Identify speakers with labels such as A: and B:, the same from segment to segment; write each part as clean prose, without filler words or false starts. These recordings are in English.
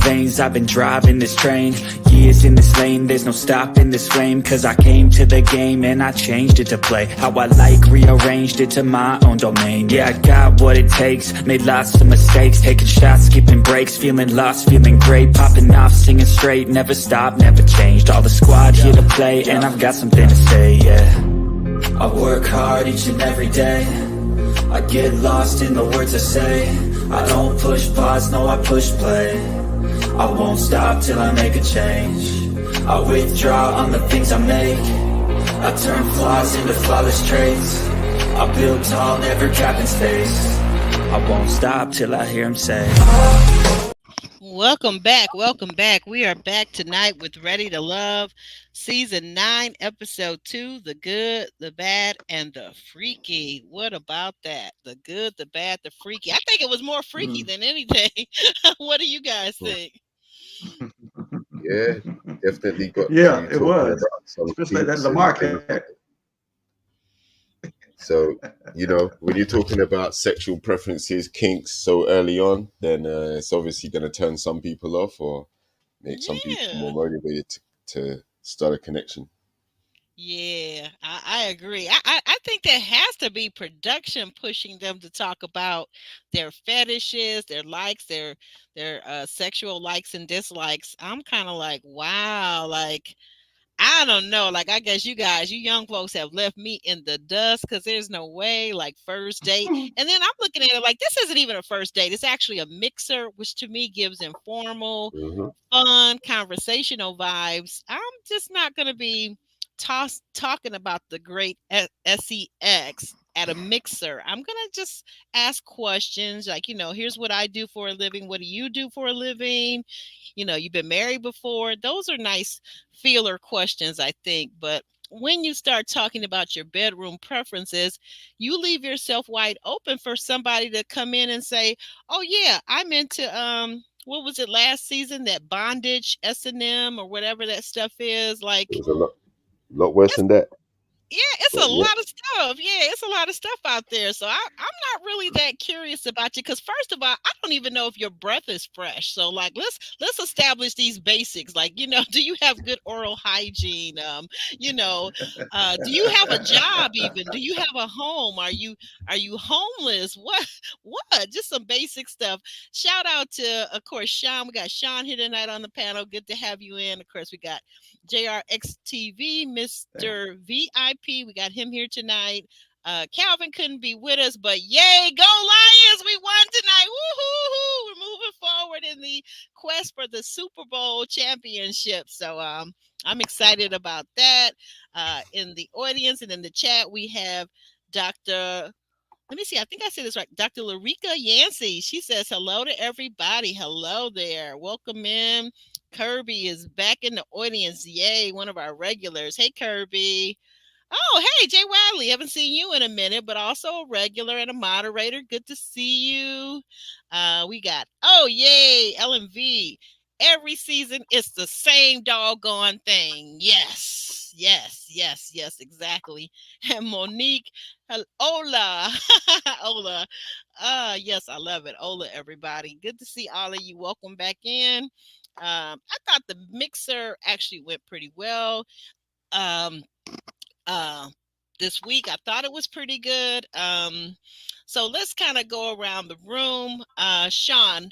A: veins, I've been driving this train. Years in this lane, there's no stopping this flame. Cause I came to the game and I changed it to play how I like, rearranged it to my own domain. Yeah, I got what it takes, made lots of mistakes, taking shots, skipping breaks, feeling lost, feeling great, popping off, singing straight, never stopped, never changed. All the squad here to play, and I've got something to say, yeah. I work hard each and every day, I get lost in the words I say. I don't push pause, no, I push play. I won't stop till I make a change. I withdraw on the things I make. I turn flaws into flawless traits. I build tall, never capping space. I won't stop till I hear him say,
B: Welcome back. Welcome back. We are back tonight with Ready to Love, Season 9, Episode 2, The Good, the Bad, and the Freaky. What about that? The good, the bad, the freaky. I think it was more freaky than anything. What do you guys think?
C: Yeah, definitely got
D: Yeah,
C: you
D: it
C: talking
D: was.
C: about some
D: Especially that
C: kinks and
D: Lamar
C: things.
D: cat.
C: So, when you're talking about sexual preferences, kinks so early on, then it's obviously going to turn some people off or make some people more motivated to start a connection.
B: Yeah, I agree. I think there has to be production pushing them to talk about their fetishes, their likes, their sexual likes and dislikes. I'm kind of like, wow, like I don't know. Like, I guess you guys, you young folks have left me in the dust because there's no way, like, first date. And then I'm looking at it like this isn't even a first date. It's actually a mixer, which to me gives informal, fun, conversational vibes. I'm just not going to be talking about the great sex at a mixer. I'm going to just ask questions like, here's what I do for a living. What do you do for a living? You've been married before. Those are nice feeler questions, I think. But when you start talking about your bedroom preferences, you leave yourself wide open for somebody to come in and say, oh yeah, I'm into what was it last season, that bondage S&M or whatever that stuff is. Like,
C: It was a lot worse than that.
B: Yeah, it's a lot of stuff. Yeah, it's a lot of stuff out there. So I'm not really that curious about you because first of all, I don't even know if your breath is fresh. So like, let's establish these basics. Like, do you have good oral hygiene? Do you have a job even? Do you have a home? Are you homeless? What? Just some basic stuff. Shout out to, of course, Sean. We got Sean here tonight on the panel. Good to have you in. Of course, we got JRXTV, Mr. VIP. We got him here tonight. Calvin couldn't be with us, but yay, go Lions! We won tonight. Woo-hoo-hoo! We're moving forward in the quest for the Super Bowl championship. So I'm excited about that. In the audience and in the chat, we have Dr. Let me see. I think I said this right. Dr. Larika Yancey. She says hello to everybody. Hello there. Welcome in. Kirby is back in the audience. Yay, one of our regulars. Hey, Kirby. Oh, hey, Jay Wiley. Haven't seen you in a minute, but also a regular and a moderator. Good to see you. We got, oh, yay, LMV. Every season, it's the same doggone thing. Yes, exactly. And Monique, Ola, Ola. Yes, I love it. Ola, everybody. Good to see all of you. Welcome back in. I thought the mixer actually went pretty well. This week I thought it was pretty good. So let's kind of go around the room. Sean,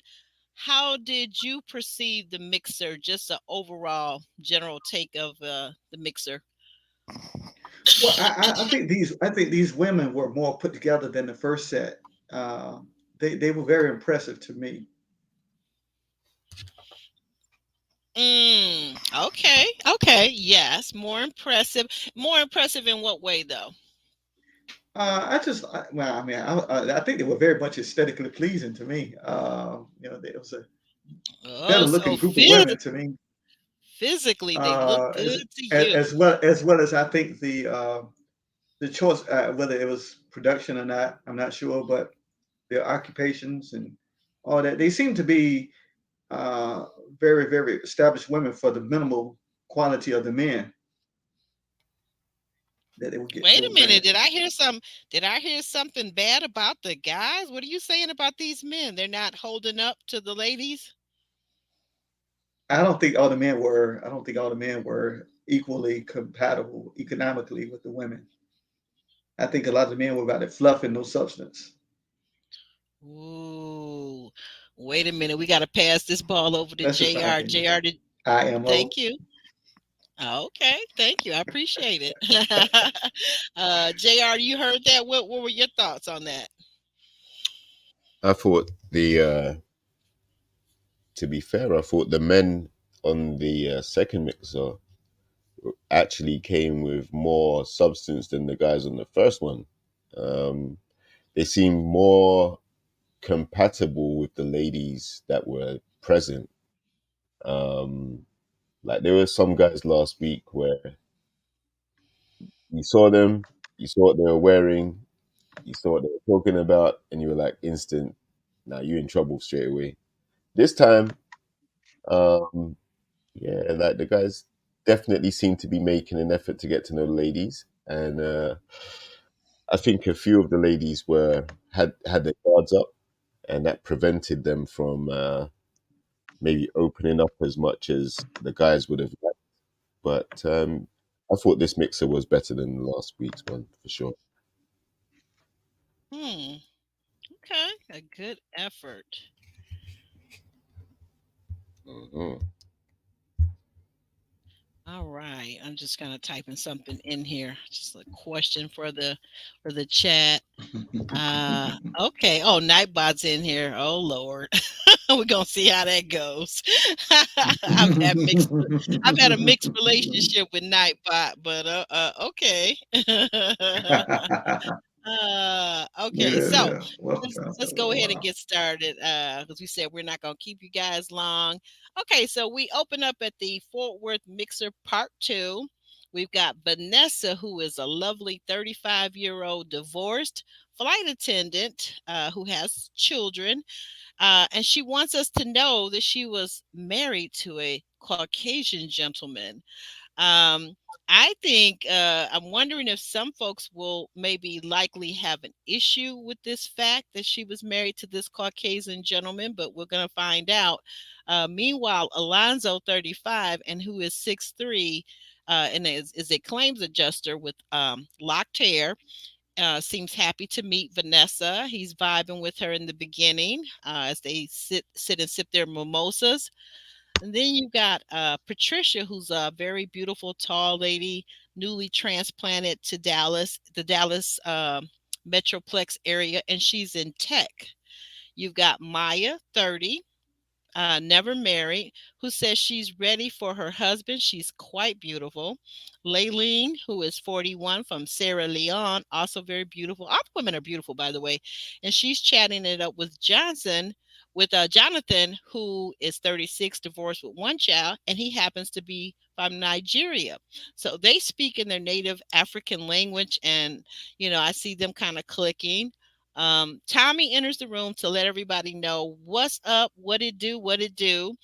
B: how did you perceive the mixer? Just an overall general take of the mixer.
D: Well, I think these women were more put together than the first set. They were very impressive to me.
B: Okay. Yes, more impressive. More impressive in what way, though?
D: I think they were very much aesthetically pleasing to me. It was a better looking group of women to me.
B: Physically, they look good to you.
D: As well as I think the choice, whether it was production or not, I'm not sure, but their occupations and all that, they seem to be very, very established women for the minimal quality of the men that they would get.
B: Wait a minute, did I hear something bad about the guys? What are you saying about these men? They're not holding up to the ladies?
D: I don't think all the men were. I don't think all the men were equally compatible economically with the women. I think a lot of the men were about the fluff and no substance.
B: Ooh, wait a minute. We got to pass this ball over to
D: That's just my
B: JR.
D: opinion.
B: JR, did,
D: IMO.
B: thank you. Okay, thank you. I appreciate it. JR, you heard that? What were your thoughts on that?
C: I thought to be fair, I thought the men on the second mixer actually came with more substance than the guys on the first one. Um, they seemed more compatible with the ladies that were present. Um, like there were some guys last week where you saw them, you saw what they were wearing, you saw what they were talking about, and you were like instant. Now you're in trouble straight away. This time, um, yeah, like the guys definitely seem to be making an effort to get to know the ladies, and I think a few of the ladies were had their guards up, and that prevented them from maybe opening up as much as the guys would have liked. But I thought this mixer was better than last week's one for sure.
B: Hmm. Okay, a good effort.
C: Mhm.
B: All right, I'm just kind of typing something in here. Just a question for the chat. Okay. Oh, Nightbot's in here. Oh Lord, we're gonna see how that goes. I've had mixed. I've had a mixed relationship with Nightbot, but okay. Okay, so
D: Yeah. Welcome to
B: let's
D: outside of
B: go
D: the
B: ahead and
D: wild.
B: get started. Because we said we're not gonna keep you guys long. Okay, so we open up at the Fort Worth Mixer Part Two. We've got Vanessa, who is a lovely 35-year-old divorced flight attendant who has children, and she wants us to know that she was married to a Caucasian gentleman. um, I think I'm wondering if some folks will maybe likely have an issue with this fact that she was married to this Caucasian gentleman, but we're going to find out. Meanwhile, Alonzo, 35, and who is 6'3", and is a claims adjuster with locked hair. Seems happy to meet Vanessa. He's vibing with her in the beginning as they sit and sip their mimosas. And then you got Patricia, who's a very beautiful, tall lady, newly transplanted to Dallas, the Dallas Metroplex area, and she's in tech. You've got Maya, 30, never married, who says she's ready for her husband. She's quite beautiful. Laylene, who is 41 from Sierra Leone, also very beautiful. All women are beautiful, by the way. And she's chatting it up with Jonathan, who is 36, divorced with one child, and he happens to be from Nigeria. So they speak in their native African language, and I see them kind of clicking. Tommy enters the room to let everybody know what's up, what it do.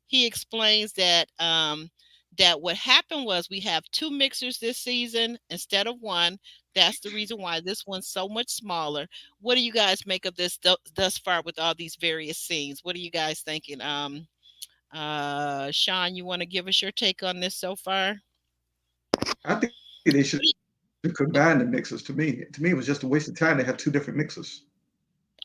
B: He explains that what happened was we have two mixers this season instead of one. That's the reason why this one's so much smaller. What do you guys make of this thus far with all these various scenes? What are you guys thinking? Sean, you want to give us your take on this so far?
D: I think they should combine the mixers. To me, it was just a waste of time to have two different mixers.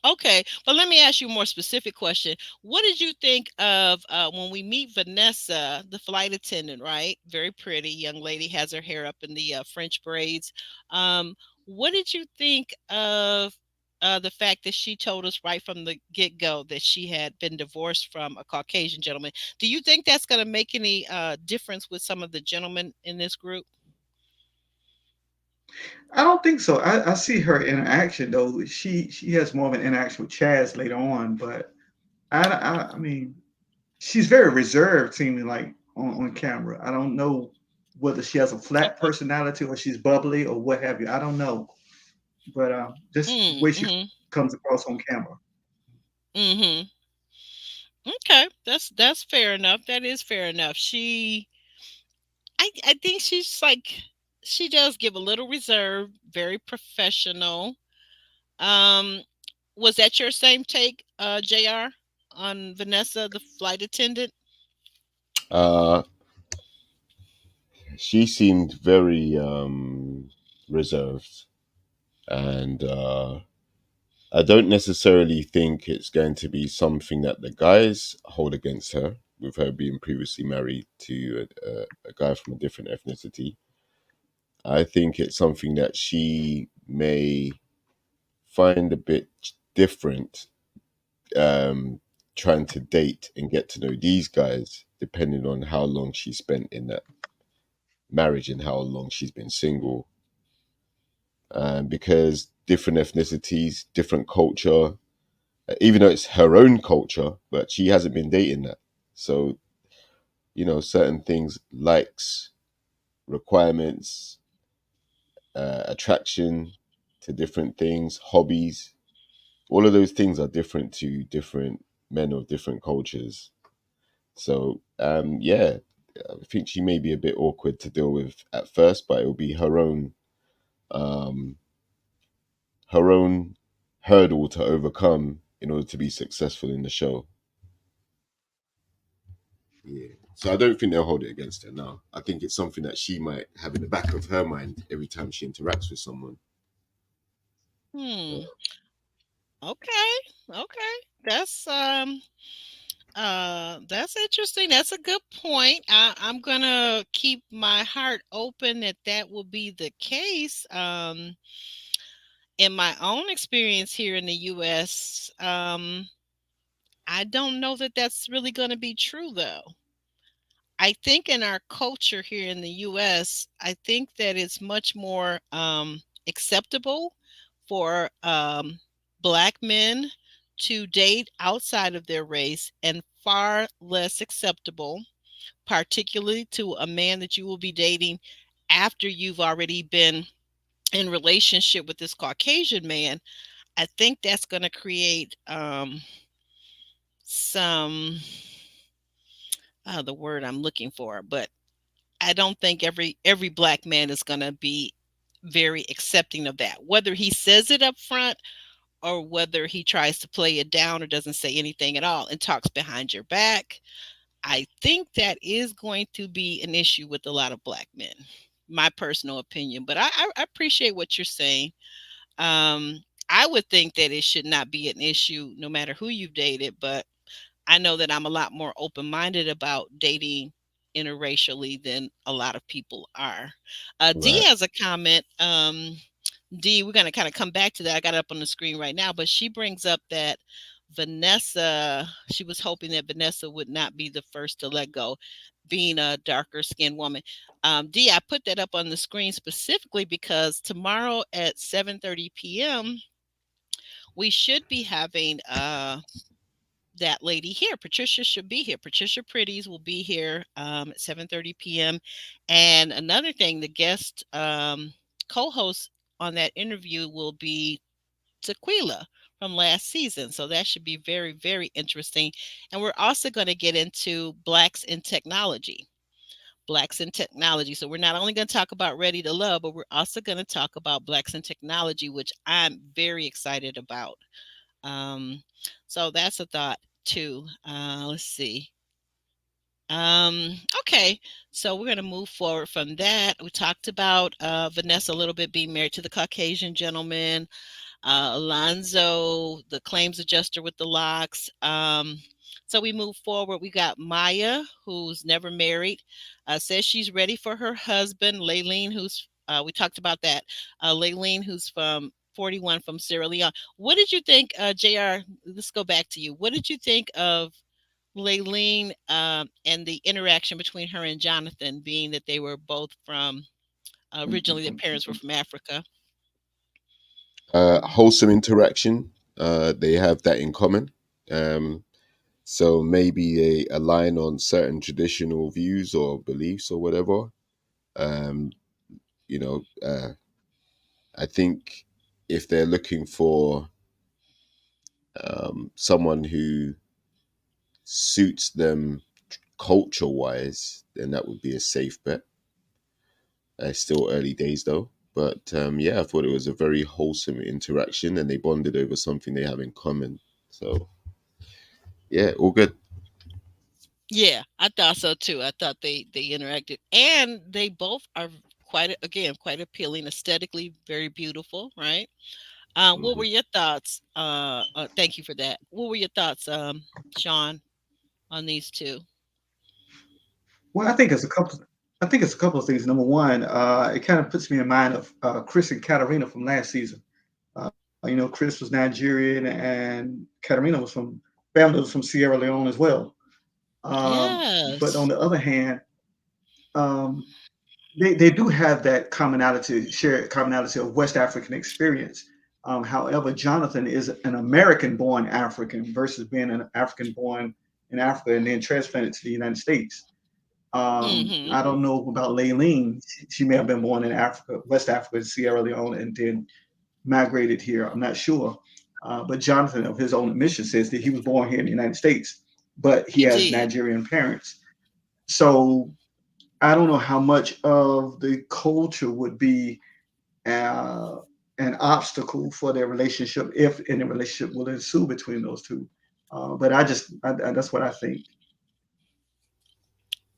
B: Okay, but let me ask you a more specific question. What did you think of when we meet Vanessa, the flight attendant, right? Very pretty young lady, has her hair up in the French braids. What did you think of the fact that she told us right from the get-go that she had been divorced from a Caucasian gentleman? Do you think that's going to make any difference with some of the gentlemen in this group?
D: I don't think so. I see her interaction though. She has more of an interaction with Chaz later on, but I mean, she's very reserved, seeming like on camera. I don't know whether she has a flat
B: Okay.
D: personality or she's bubbly or what have you. I don't know, but just the way she
B: Mm-hmm.
D: comes across on camera.
B: Mm-hmm. Okay, that's fair enough. That is fair enough. I think she's like she does give a little reserve, very professional. Um, was that your same take, JR, on Vanessa, the flight attendant?
C: Uh, she seemed very reserved, and I don't necessarily think it's going to be something that the guys hold against her, with her being previously married to a guy from a different ethnicity. I think it's something that she may find a bit different, um, trying to date and get to know these guys, depending on how long she spent in that marriage and how long she's been single. Because different ethnicities, different culture, even though it's her own culture, but she hasn't been dating that. So, certain things, likes, requirements, attraction to different things, hobbies, all of those things are different to different men of different cultures. So, yeah, I think she may be a bit awkward to deal with at first, but it will be um, her own hurdle to overcome in order to be successful in the show. Yeah. So I don't think they'll hold it against her now. I think it's something that she might have in the back of her mind every time she interacts with someone.
B: Hmm. Okay. Okay. That's that's interesting. That's a good point. I'm gonna keep my heart open that that will be the case. In my own experience here in the U.S., I don't know that that's really going to be true, though. I think in our culture here in the US, I think that it's much more acceptable for Black men to date outside of their race and far less acceptable, particularly to a man that you will be dating after you've already been in relationship with this Caucasian man. I think that's going to create some the word I'm looking for, but I don't think every black man is going to be very accepting of that. Whether he says it up front or whether he tries to play it down or doesn't say anything at all and talks behind your back, I think that is going to be an issue with a lot of black men. My personal opinion, but I appreciate what you're saying. I would think that it should not be an issue no matter who you've dated, but I know that I'm a lot more open minded about dating interracially than a lot of people are. Dee
C: Right.
B: has a comment. Dee, we're going to kind of come back to that. I got it up on the screen right now, but she brings up that Vanessa, she was hoping that Vanessa would not be the first to let go, being a darker skinned woman. Dee, I put that up on the screen specifically because tomorrow at 7:30 p.m., we should be having that lady here. Patricia should be here. Patricia Pretties will be here at 7:30 p.m. And another thing, the guest co-host on that interview will be Tequila from last season. So that should be very, very interesting. And we're also going to get into Blacks in Technology. Blacks in Technology. So we're not only going to talk about Ready to Love, but we're also going to talk about Blacks in Technology, which I'm very excited about. Um, so that's a thought too. Let's see. Okay, so we're going to move forward from that. We talked about Vanessa a little bit being married to the Caucasian gentleman, Alonzo, the claims adjuster with the locks. So we move forward. We got Maya, who's never married, says she's ready for her husband, Laylene, who's we talked about that. Laylene, who's from 41 from Sierra Leone. What did you think, JR? Let's go back to you. What did you think of Laylene and the interaction between her and Jonathan, being that they were both from originally their parents were from Africa?
C: Wholesome interaction. They have that in common. Um, so maybe they align on certain traditional views or beliefs or whatever. Um, you know, I think if they're looking for someone who suits them culture wise, then that would be a safe bet. Still early days though. But yeah, I thought it was a very wholesome interaction and they bonded over something they have in common. So yeah, all good.
B: Yeah, I thought so too. I thought they interacted, and they both are again quite appealing aesthetically, very beautiful, right? What
C: Mhm.
B: were your thoughts? Thank you for that. What were your thoughts, Sean, on these two?
D: Well, I think it's a couple of things. Number one, it kind of puts me in mind of Chris and Katarina from last season. Chris was Nigerian and Katarina was from family was from Sierra Leone as well. But on
B: Yes.
D: the other hand, um, they do have that commonality, shared commonality of West African experience. However, Jonathan is an American-born African versus being an African-born in Africa and then transplanted to the United States.
B: Mm-hmm.
D: I don't know about Laylene. She may have been born in Africa, West Africa, Sierra Leone, and then migrated here. I'm not sure. But Jonathan, of his own admission, says that he was born here in the United States, but he
B: He
D: has
B: did.
D: Nigerian parents. So I don't know how much of the culture would be uh, an obstacle for their relationship if any relationship will ensue between those two. But that's what I think.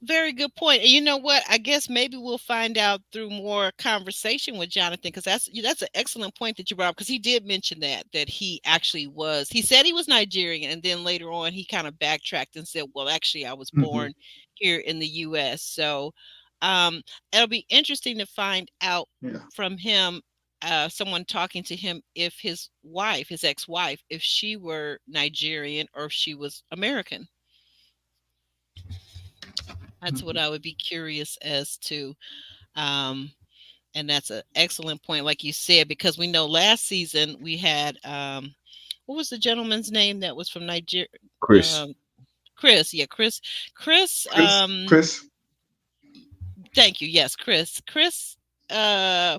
B: Very good point. And you know what? I guess maybe we'll find out through more conversation with Jonathan, because that's an excellent point that you brought up, because he did mention that he actually was. He said he was Nigerian, and then later on he kind of backtracked and said, "Well, actually, I was
D: Hmm.
B: born here in the U.S." So um, it'll be interesting to find out
D: Yeah.
B: from him, someone talking to him, if his wife, his ex-wife, if she were Nigerian or if she was American. That's what
D: Hmm.
B: I would be curious as to. Um, and that's an excellent point, like you said, because we know last season we had what was the gentleman's name that was from Nigeria?
C: Chris.
B: Um, Chris, yeah, Chris. Chris,
D: Chris,
B: thank you. Yes, Chris. Chris uh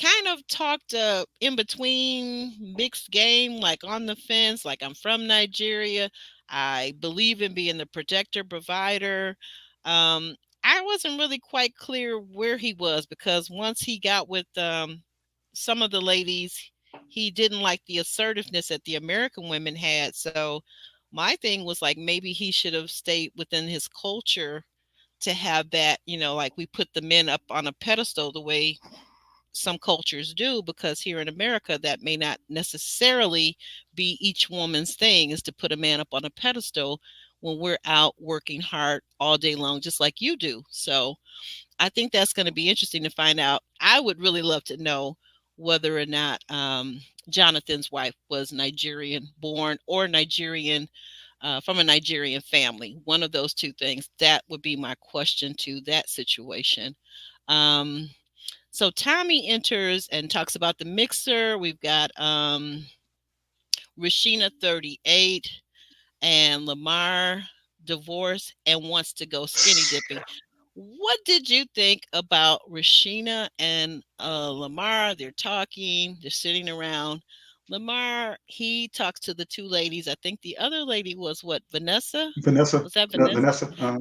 B: kind of talked in between, mixed game, like on the fence, like I'm from Nigeria. I believe in being the protector, provider. Um I wasn't really quite clear where he was, because once he got with some of the ladies, he didn't like the assertiveness that the American women had. So my thing was like, maybe he should have stayed within his culture to have that, like we put the men up on a pedestal the way some cultures do, because here in America, that may not necessarily be each woman's thing, is to put a man up on a pedestal when we're out working hard all day long, just like you do. So I think that's going to be interesting to find out. I would really love to know whether or not Jonathan's wife was Nigerian born or Nigerian, from a Nigerian family. One of those two things. That would be my question to that situation. Um, so Tommy enters and talks about the mixer. We've got Rashina 38 and Lamar divorced and wants to go skinny dipping. What did you think about Rashina and Lamar? They're talking, they're sitting around. Lamar, he talks to the two ladies. I think the other lady was what, Vanessa?
D: Vanessa,
B: Was that Vanessa?
D: Vanessa.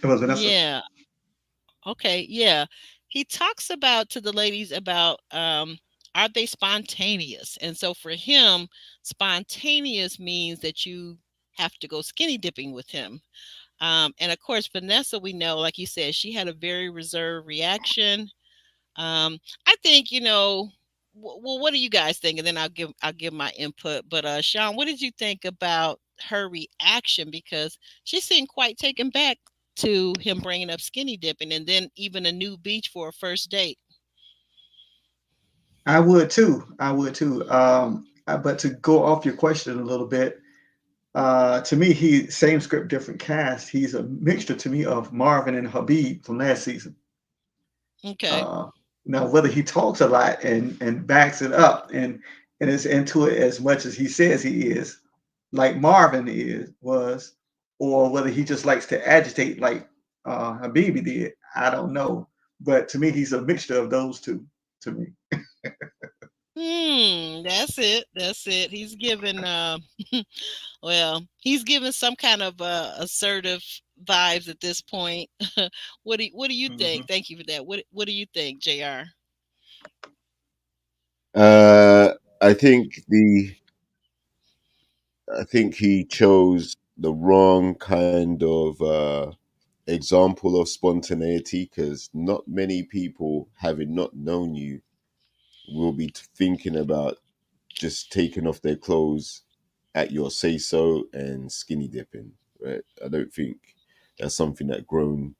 D: It was Vanessa.
B: Yeah. Okay. Yeah. He talks about to the ladies about are they spontaneous? And so for him, spontaneous means that you have to go skinny dipping with him. And of course, Vanessa, we know, like you said, she had a very reserved reaction. I think, well, what do you guys think? And then I'll give my input. But Sean, what did you think about her reaction? Because she seemed quite taken back to him bringing up skinny dipping, and then even a new beach for a first date.
D: I would too. I would too. But to go off your question a little bit, to me, he same script, different cast. He's a mixture to me of Marvin and Habib from last season.
B: Okay.
D: Uh, Now, whether he talks a lot and backs it up and is into it as much as he says he is, like Marvin is was, or whether he just likes to agitate like Habibi did, I don't know. But to me, he's a mixture of those two. To me,
B: That's it. That's it. He's given well, he's given some kind of assertive vibes at this point. What do you think?
D: hmm
B: Thank you for that. What do you think, JR?
C: Uh, I think the I think he chose. the wrong kind of example of spontaneity, because not many people, having not known you, will be thinking about just taking off their clothes at your say so and skinny dipping, right? I don't think that's something that grown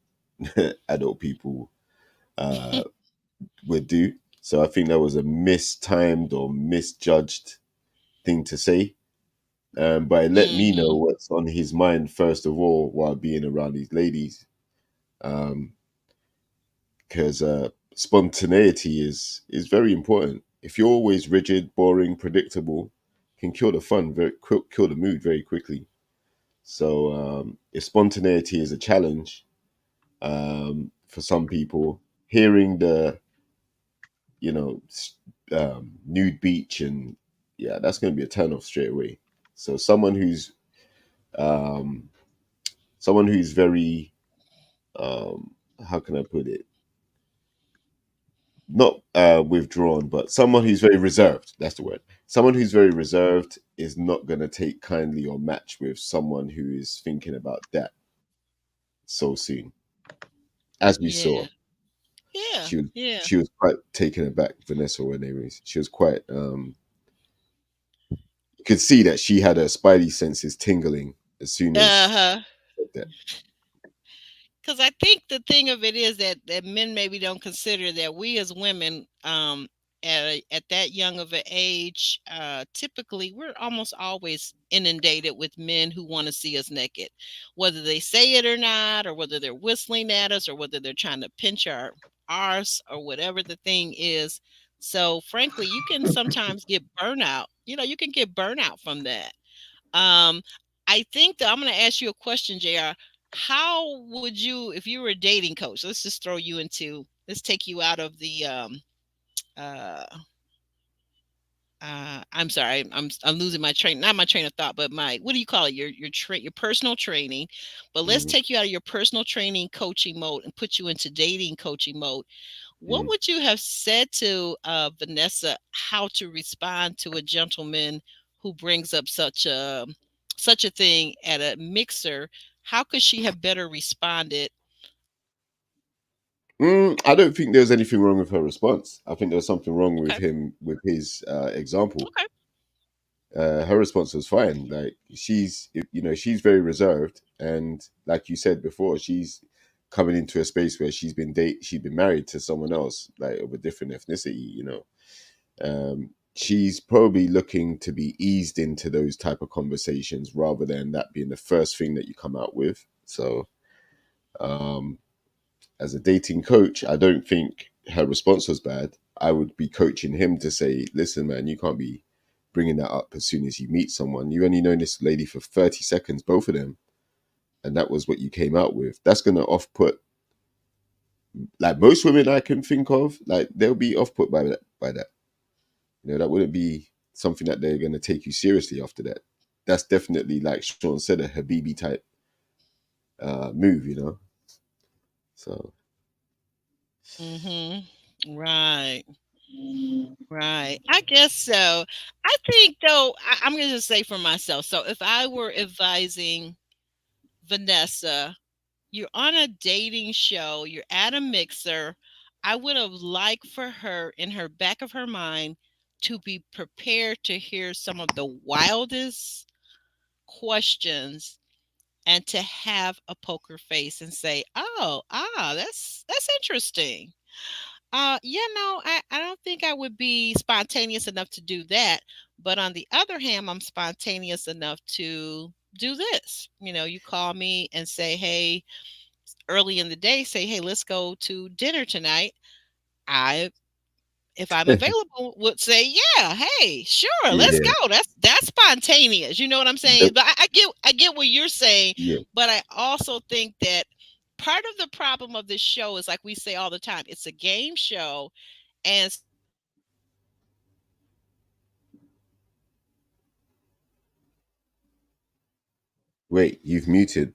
C: adult people uh, would do. So I think that was a mistimed or misjudged thing to say. But it let me know
B: Hmm.
C: what's on his mind first of all while being around these ladies. Um, because spontaneity is very important. If you're always rigid, boring, predictable, can kill the fun very quick, kill the mood very quickly. So if spontaneity is a challenge for some people, hearing the you know nude beach and yeah, that's going to be a turn off straight away. So um, someone who's very how can I put it, not withdrawn, but someone who's very reserved. That's the word. Someone who's very reserved is not going to take kindly or match with someone who is thinking about that so soon. As we
B: Yeah.
C: saw,
B: Yeah.
C: she was
B: Yeah.
C: she was quite taken aback. Vanessa, when they was, she was quite. You could see that she had her spidey senses tingling as soon as she
B: Uh-huh.
C: said that.
B: Because I think the thing of it is that men maybe don't consider that we as women, at that young of an age, typically we're almost always inundated with men who want to see us naked, whether they say it or not, or whether they're whistling at us, or whether they're trying to pinch our arse, or whatever the thing is. So, frankly, you can sometimes get burnout. You can get burnout from that. Um, I think that I'm going to ask you a question, JR. How would you, if you were a dating coach, let's just throw you into, let's take you out of the, uh, I'm sorry, I'm losing my train, not my train of thought, but my, what do you call it? Your personal training. But let's
C: Mm,
B: take you out of your personal training coaching mode and put you into dating coaching mode. What
C: mm.
B: would you have said to Vanessa how to respond to a gentleman who brings up such a thing at a mixer? How could she have better responded?
C: I don't think there's anything wrong with her response. I think there was something wrong with
B: Okay,
C: him with his example.
B: okay,
C: Her response was fine. Like she's very reserved, and like you said before, she's coming into a space where she's been married to someone else, like of a different ethnicity. She's probably looking to be eased into those type of conversations rather than that being the first thing that you come out with. So, um, as a dating coach, I don't think her response was bad. I would be coaching him to say, listen, man, you can't be bringing that up as soon as you meet someone. You only known this lady for 30 seconds, both of them. And that was what you came out with. That's going to off put, like most women I can think of, like they'll be off put by that. That wouldn't be something that they're going to take you seriously after that. That's definitely, like Sean said, a Habibi type move. So,
B: mm-hmm. Right, right. I guess so. I think though, I'm going to just say for myself. So if I were advising Vanessa, you're on a dating show, you're at a mixer. I would have liked for her, in her back of her mind, to be prepared to hear some of the wildest questions and to have a poker face and say, "Oh, that's interesting." No, I don't think I would be spontaneous enough to do that. But on the other hand, I'm spontaneous enough to do this. You call me and say, "Hey," early in the day, say, "Hey, let's go to dinner tonight." I, if I'm available, would say, "Yeah, hey, sure, let's
C: yeah,
B: go." That's spontaneous. You know what I'm saying?
C: the-
B: But I get what you're saying.
C: yeah.
B: But I also think that part of the problem of this show is, like we say all the time, it's a game show, and
C: Wait, you've muted.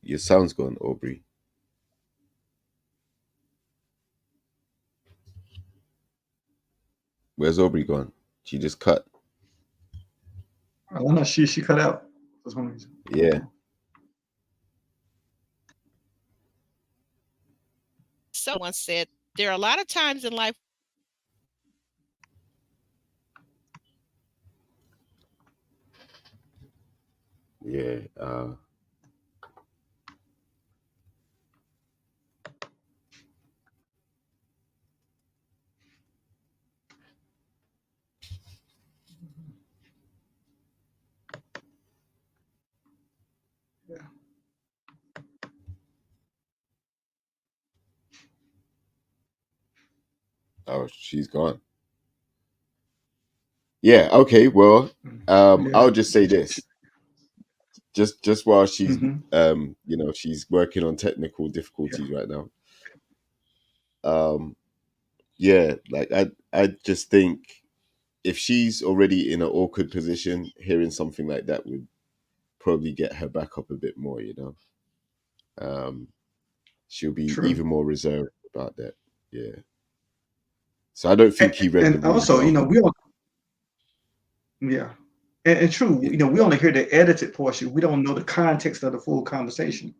C: Your sound's gone, Aubrey. Where's Aubrey gone? She just cut.
D: I don't know. She cut out. That's one reason.
C: Yeah.
B: someone said there are a lot of times in life.
C: Yeah.
D: Yeah.
C: Oh, she's gone. Yeah. Okay. Well,
D: Yeah.
C: I'll just say this. Just while she's
D: Hmm.
C: she's working on technical
D: Yeah.
C: difficulties right now. Um, yeah. Like I just think if she's already in an awkward position, hearing something like that would probably get her back up a bit more. Um, she'll be
D: True.
C: even more reserved about that. Yeah. So I don't think he read the
D: And
C: room
D: also,
C: well.
D: we all, yeah. And true,
C: Yeah,
D: we only hear the edited portion. We don't know the context of the full conversation.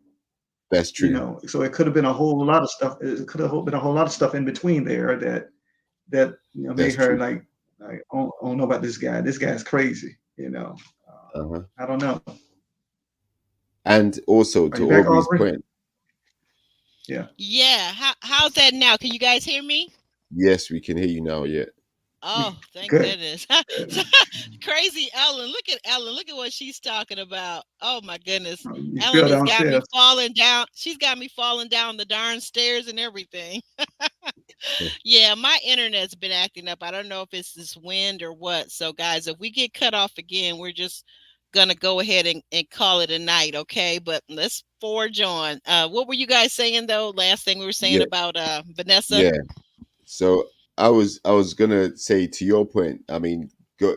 C: that's true.
D: So it could have been a whole lot of stuff. It could have been a whole lot of stuff in between there that made
C: That's
D: her
C: true.
D: like I don't know about this guy. This guy's crazy.
C: Uh-huh.
D: I don't know.
C: And also
D: Are
C: to
D: you back,
C: Aubrey's
D: Aubrey?
C: point,
D: Yeah.
B: Yeah, how's that now? Can you guys hear me?
C: yes, we can hear you now. Yeah.
B: Oh, thank
D: Good.
B: goodness. Crazy Ellen. Look at Ellen. Look at what she's talking about. Oh my goodness.
D: You
B: Ellen
D: still
B: has got me
D: downstairs?
B: falling down. She's got me falling down the darn stairs and everything. Yeah, my internet's been acting up. I don't know if it's this wind or what. So guys, if we get cut off again, we're just gonna go ahead and call it a night, okay? But let's forge on. What were you guys saying though? Last thing we were saying
C: Yeah.
B: about Vanessa?
C: Yeah. So I was gonna say to your point. I mean,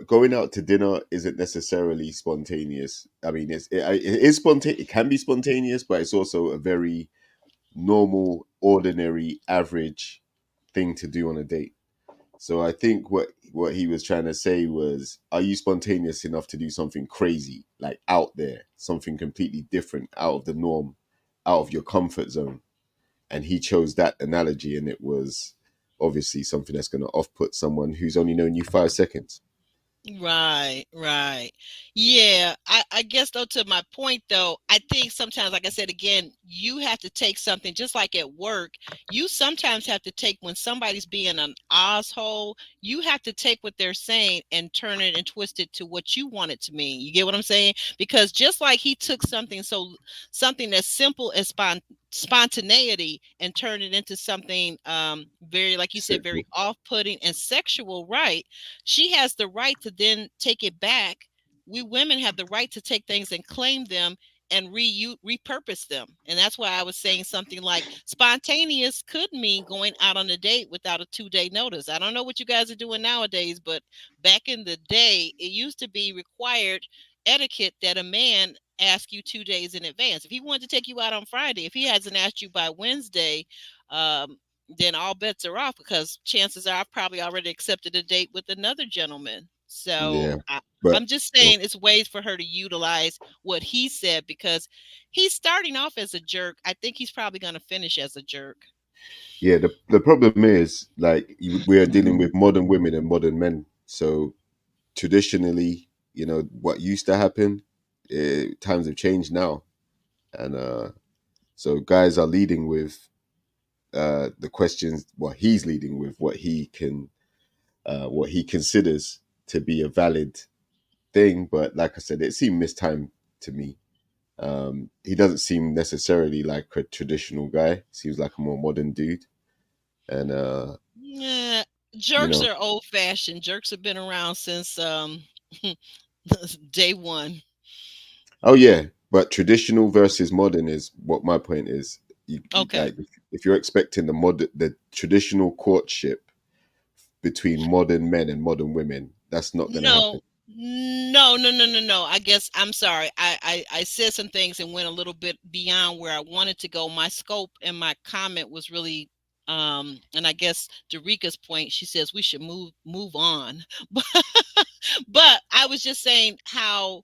C: going out to dinner isn't necessarily spontaneous. I mean, it is spontaneous. It can be spontaneous, but it's also a very normal, ordinary, average thing to do on a date. So I think what he was trying to say was, are you spontaneous enough to do something crazy, like out there, something completely different, out of the norm, out of your comfort zone? And he chose that analogy, and it was obviously something that's going to off-put someone who's only known you 5 seconds.
B: Right, right. Yeah, I guess though to my point though, I think sometimes, like I said again, you have to take something just like at work. You sometimes have to take when somebody's being an asshole, you have to take what they're saying and turn it and twist it to what you want it to mean. You get what I'm saying? Because just like he took something as simple as spontaneity and turned it into something very, like you said, very
C: Sexual.
B: off-putting and sexual, right? She has the right to then take it back. We women have the right to take things and claim them and repurpose them. And that's why I was saying something like spontaneous could mean going out on a date without a 2-day notice. I don't know what you guys are doing nowadays, but back in the day, it used to be required etiquette that a man ask you 2 days in advance. If he wanted to take you out on Friday, if he hasn't asked you by Wednesday, um, then all bets are off because chances are I've probably already accepted a date with another gentleman.
C: Yeah,
B: So
C: but
B: I'm just saying it's ways for her to utilize what he said because he's starting off as a jerk. I think he's probably going to finish as a jerk.
C: yeah, the problem is like we are dealing
D: Mhm.
C: with modern women and modern men. So traditionally, what used to happen, times have changed now, and so guys are leading with the questions. What he's leading with, what he considers to be a valid thing. But like I said, it seemed mistimed to me. He doesn't seem necessarily like a traditional guy. Seems like a more modern dude, and
B: Yeah,
C: you
B: jerks
C: know,
B: are old fashioned. Jerks have been around since day one.
C: oh yeah. But traditional versus modern is what my point is.
B: Okay.
C: Like if you're expecting the traditional courtship between modern men and modern women, that's not going to happen.
B: No. I guess I'm sorry. I said some things and went a little bit beyond where I wanted to go. My scope and my comment was really and I guess Darika's point, she says we should move on. But I was just saying how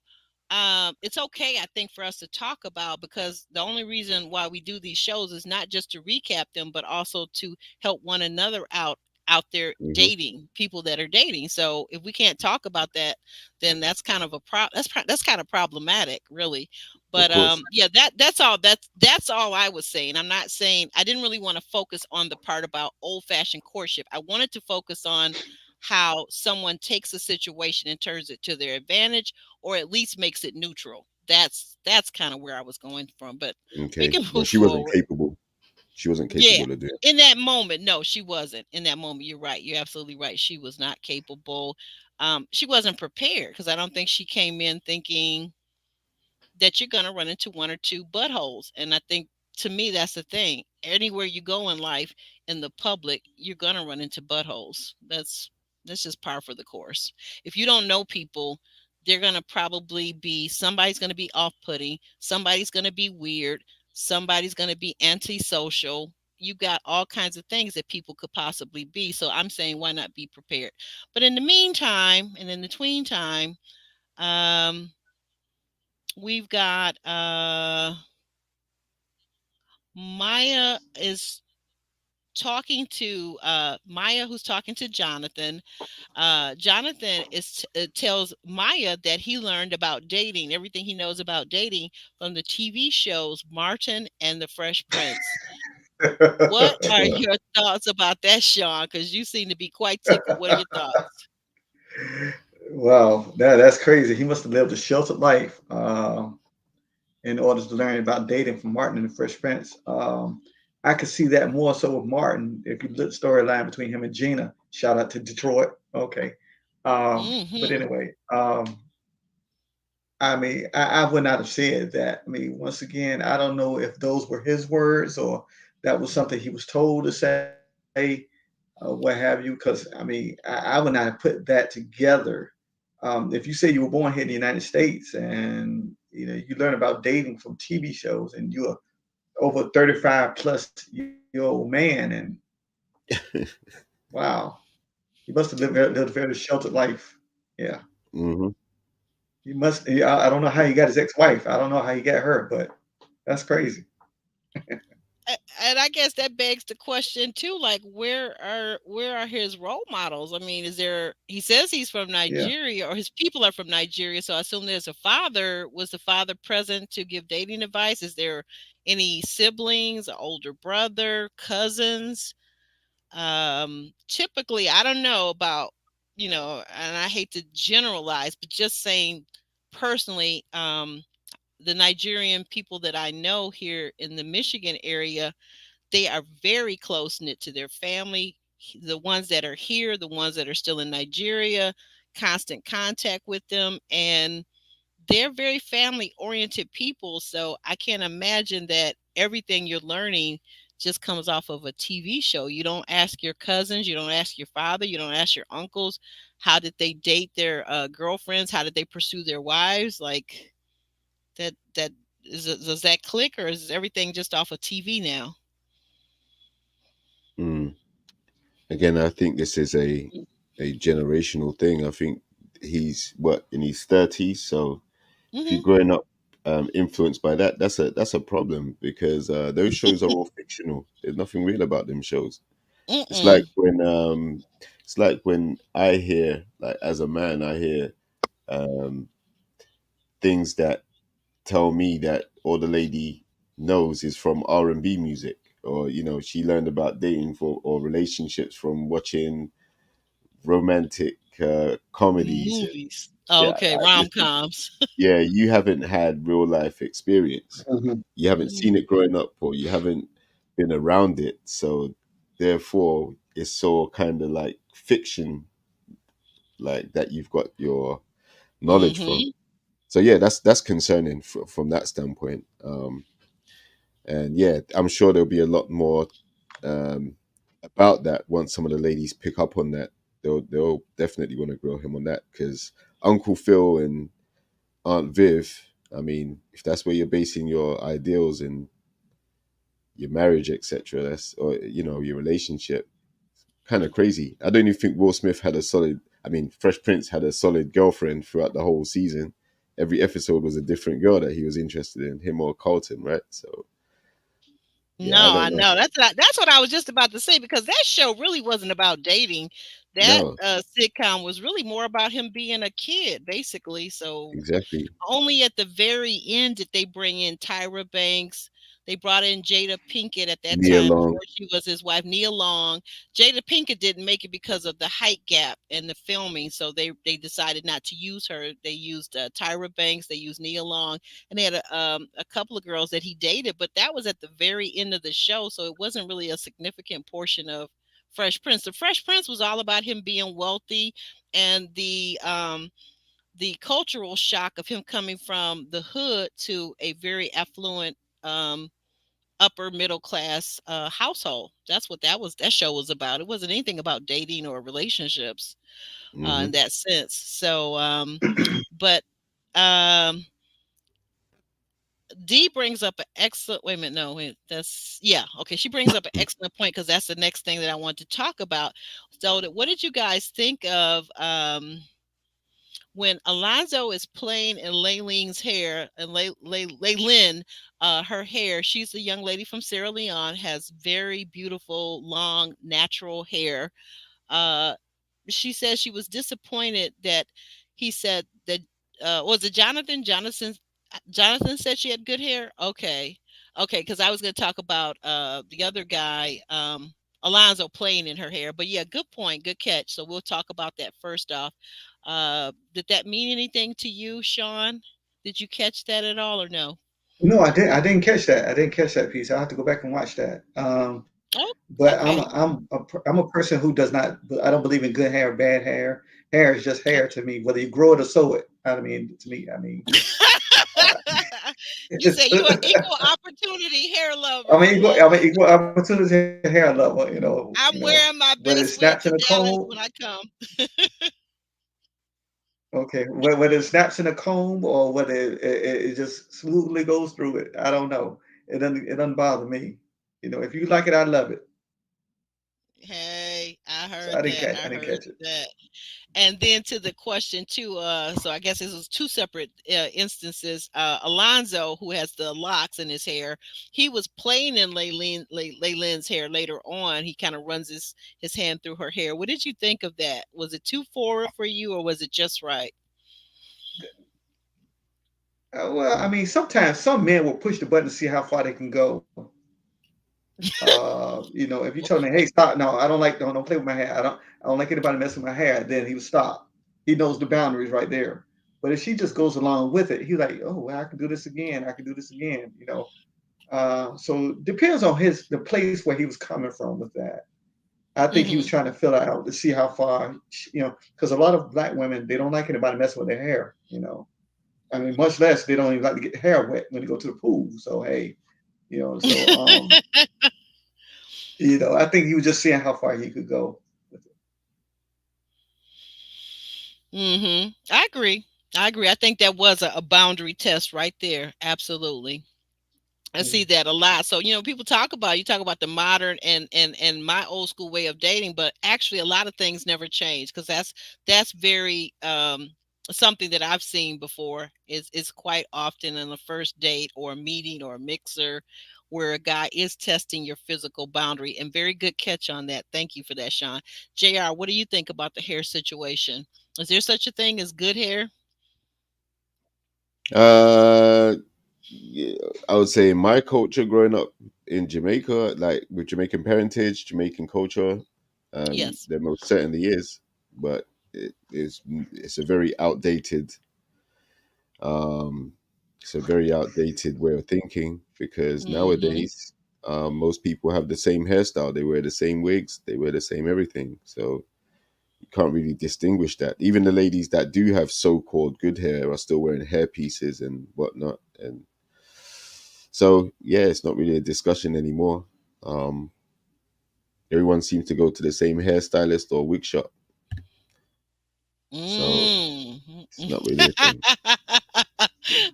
B: it's okay, I think, for us to talk about, because the only reason why we do these shows is not just to recap them, but also to help one another out there
C: Hmm.
B: dating, people that are dating. So if we can't talk about that, then that's kind of that's kind of problematic, really.
C: Of
B: But
C: course.
B: yeah, that's all I was saying. I'm not saying, I didn't really want to focus on the part about old fashioned courtship. I wanted to focus on how someone takes a situation and turns it to their advantage, or at least makes it neutral. That's kind of where I was going from, but we
C: Okay,
B: can
C: but
B: move
C: she wasn't
B: forward.
C: capable. She wasn't
B: Yeah.
C: capable of doing.
B: In that moment, no, she wasn't. In that moment, you're right. You're absolutely right. She was not capable. She wasn't prepared, because I don't think she came in thinking that you're going to run into one or two buttholes. And I think, to me, that's the thing. Anywhere you go in life, in the public, you're going to run into buttholes. That's just par for the course. If you don't know people, they're going to probably be, somebody's going to be off-putting, somebody's going to be weird, somebody's going to be antisocial. You got all kinds of things that people could possibly be. So I'm saying, why not be prepared? But in the meantime, and in the tween time, um, we've got Maya is talking to Maya, who's talking to Jonathan. Jonathan tells Maya that he learned about dating, everything he knows about dating, from the TV shows Martin and the Fresh Prince. What are your thoughts about that, Sean? Because you seem to be quite tickled. What are your thoughts?
D: Wow, that's crazy. He must have lived a sheltered life in order to learn about dating from Martin and the Fresh Prince. I could see that more so with Martin if you look storyline between him and Gina. Shout out to Detroit. Okay. But
B: Hmm.
D: anyway, I mean, I would not have said that. I mean, once again, I don't know if those were his words or that was something he was told to say, what have you. Because I mean, I would not have put that together. If you say you were born here in the United States and you learn about dating from TV shows and you're over 35 plus year old man, and wow, he must have lived a very sheltered life. Yeah,
C: Hmm.
D: he must. Yeah, I don't know how he got his ex-wife. I don't know how he got her, but that's crazy.
B: And I guess that begs the question too, like, where are his role models? I mean, is there, he says he's from
D: Yeah.
B: Nigeria, or his people are from Nigeria, so I assume there's a father. Was the father present to give dating advice? Is there any siblings, an older brother, cousins? Typically, I don't know about, and I hate to generalize, but just saying personally, the Nigerian people that I know here in the Michigan area, they are very close knit to their family. The ones that are here, the ones that are still in Nigeria, constant contact with them, and they're very family oriented people. So I can't imagine that everything you're learning just comes off of a TV show. You don't ask your cousins, you don't ask your father, you don't ask your uncles, how did they date their girlfriends, how did they pursue their wives, like that does that click, or is everything just off of TV now?
C: Mm. Again, I think this is a generational thing. I think he's what in his 30s, so if you're
B: Mm-hmm.
C: growing up influenced by that, that's a problem because those shows are all fictional. There's nothing real about them shows. It's like
B: Mm-mm.
C: when I hear, like, as a man, I hear um, things that tell me that all the lady knows is from R&B music, or she learned about dating for or relationships from watching romantic comedies. And
B: Movies. Oh,
C: yeah,
B: okay,
C: listen,
B: rom-coms.
C: yeah, you haven't had real life experience.
D: Mhm.
C: You haven't
B: Mhm.
C: seen it growing up, or you haven't been around it. So therefore, it's so kind of like fiction, like that you've got your knowledge from.
B: Mhm.
C: So yeah, that's concerning from that standpoint. And yeah, I'm sure there'll be a lot more um, about that once some of the ladies pick up on that. They'll definitely want to grill him on that because Uncle Phil and Aunt Viv. I mean, if that's where you're basing your ideals and your marriage, etc., that's or your relationship, kind of crazy. I don't even think Will Smith had a solid. I mean, Fresh Prince had a solid girlfriend throughout the whole season, every episode was a different girl that he was interested in, him or Carlton, right? So
B: No,
C: yeah, I
B: I
C: don't know.
B: know. That's what I was just about to say, because that show really wasn't about dating. That
C: No,
B: sitcom was really more about him being a kid, basically. So
C: exactly.
B: only at the very end did they bring in Tyra Banks. They brought in Jada Pinkett at that
C: Nia
B: time
C: Long.
B: before she was his wife, Nia Long. Jada Pinkett didn't make it because of the height gap in the filming, so they decided not to use her. They used Tyra Banks. They used Nia Long, and they had a couple of girls that he dated, but that was at the very end of the show, so it wasn't really a significant portion of Fresh Prince. The Fresh Prince was all about him being wealthy, and the cultural shock of him coming from the hood to a very affluent um, upper middle class household. That's what that show was about. It wasn't anything about dating or relationships in
C: Hmm.
B: that sense. So, but um, Dee brings up an excellent. Wait a minute, no, wait, that's yeah, okay. She brings up an excellent point, because that's the next thing that I want to talk about. So, what did you guys think of? When Alonzo is playing in Laylene's hair, and Laylin, her hair, she's a young lady from Sierra Leone, has very beautiful, long, natural hair. Uh, she says she was disappointed that he said that was it Jonathan? Jonathan said she had good hair. Okay, okay, because I was going to talk about the other guy, Alonzo, playing in her hair. But yeah, good point, good catch. So we'll talk about that first off. Did that mean anything to you, Sean? Did you catch that at all, or no?
D: No, I didn't. I didn't catch that. I didn't catch that piece. I have to go back and watch that.
B: Oh,
D: But
B: okay,
D: I'm a person who does not. I don't believe in good hair, bad hair. Hair is just hair to me, whether you grow it or sew it. I mean, to me, uh,
B: you
D: it's,
B: say you are equal opportunity hair
D: I
B: lover.
D: mean,
B: I love it.
D: equal opportunity hair level.
B: I'm wearing my
D: Whether it
B: best wig
D: snaps
B: to
D: in a
B: Dallas
D: comb.
B: when I come.
D: Okay, whether it snaps in a comb or whether it just smoothly goes through it. I don't know. It doesn't bother me. If you like it, I love it.
B: Hey, I
D: So
B: heard that. I
D: I didn't
B: heard
D: catch it.
B: that. And then to the question too, so I guess this was two separate instances. Alonzo, who has the locks in his hair, he was playing in Laylin's hair later on. He kind of runs his hand through her hair. What did you think of that? Was it too forward for you, or was it just right?
D: Well, I mean, sometimes some men will push the button to see how far they can go. If you tell me, "Hey, stop! No, I don't like don't play with my hair. I don't like anybody messing with my hair." Then he would stop. He knows the boundaries right there. But if she just goes along with it, he's like, "Oh, well, I can do this again. I can do this again." So depends on the place where he was coming from with that. I think he was
B: Hmm.
D: trying to fill out to see how far, because a lot of black women they don't like anybody messing with their hair. I mean, much less they don't even like to get their hair wet when they go to the pool. So hey, so I think he was just seeing how far he could go with it.
B: I agree. I agree. I think that was a boundary test right there. Absolutely. I
D: Yeah.
B: see that a lot. So, people you talk about the modern and my old school way of dating, but actually a lot of things never change, because that's very something that I've seen before is quite often in a first date or a meeting or a mixer where a guy is testing your physical boundary. And very good catch on that. Thank you for that, Sean. JR, what do you think about the hair situation? Is there such a thing as good hair?
C: Uh, yeah, I would say my culture growing up in Jamaica, like with Jamaican parentage, Jamaican culture,
B: Yes.
C: there most certainly is, but it's a very outdated um, it's a very outdated way of thinking because
B: Hmm.
C: nowadays most people have the same hairstyle, they wear the same wigs, they wear the same everything, so you can't really distinguish that. Even the ladies that do have so-called good hair are still wearing hair pieces and whatnot, and so yeah, it's not really a discussion anymore. Um, Everyone seems to go to the same hairstylist or wig shop, so
B: Mm.
C: it's not really a thing.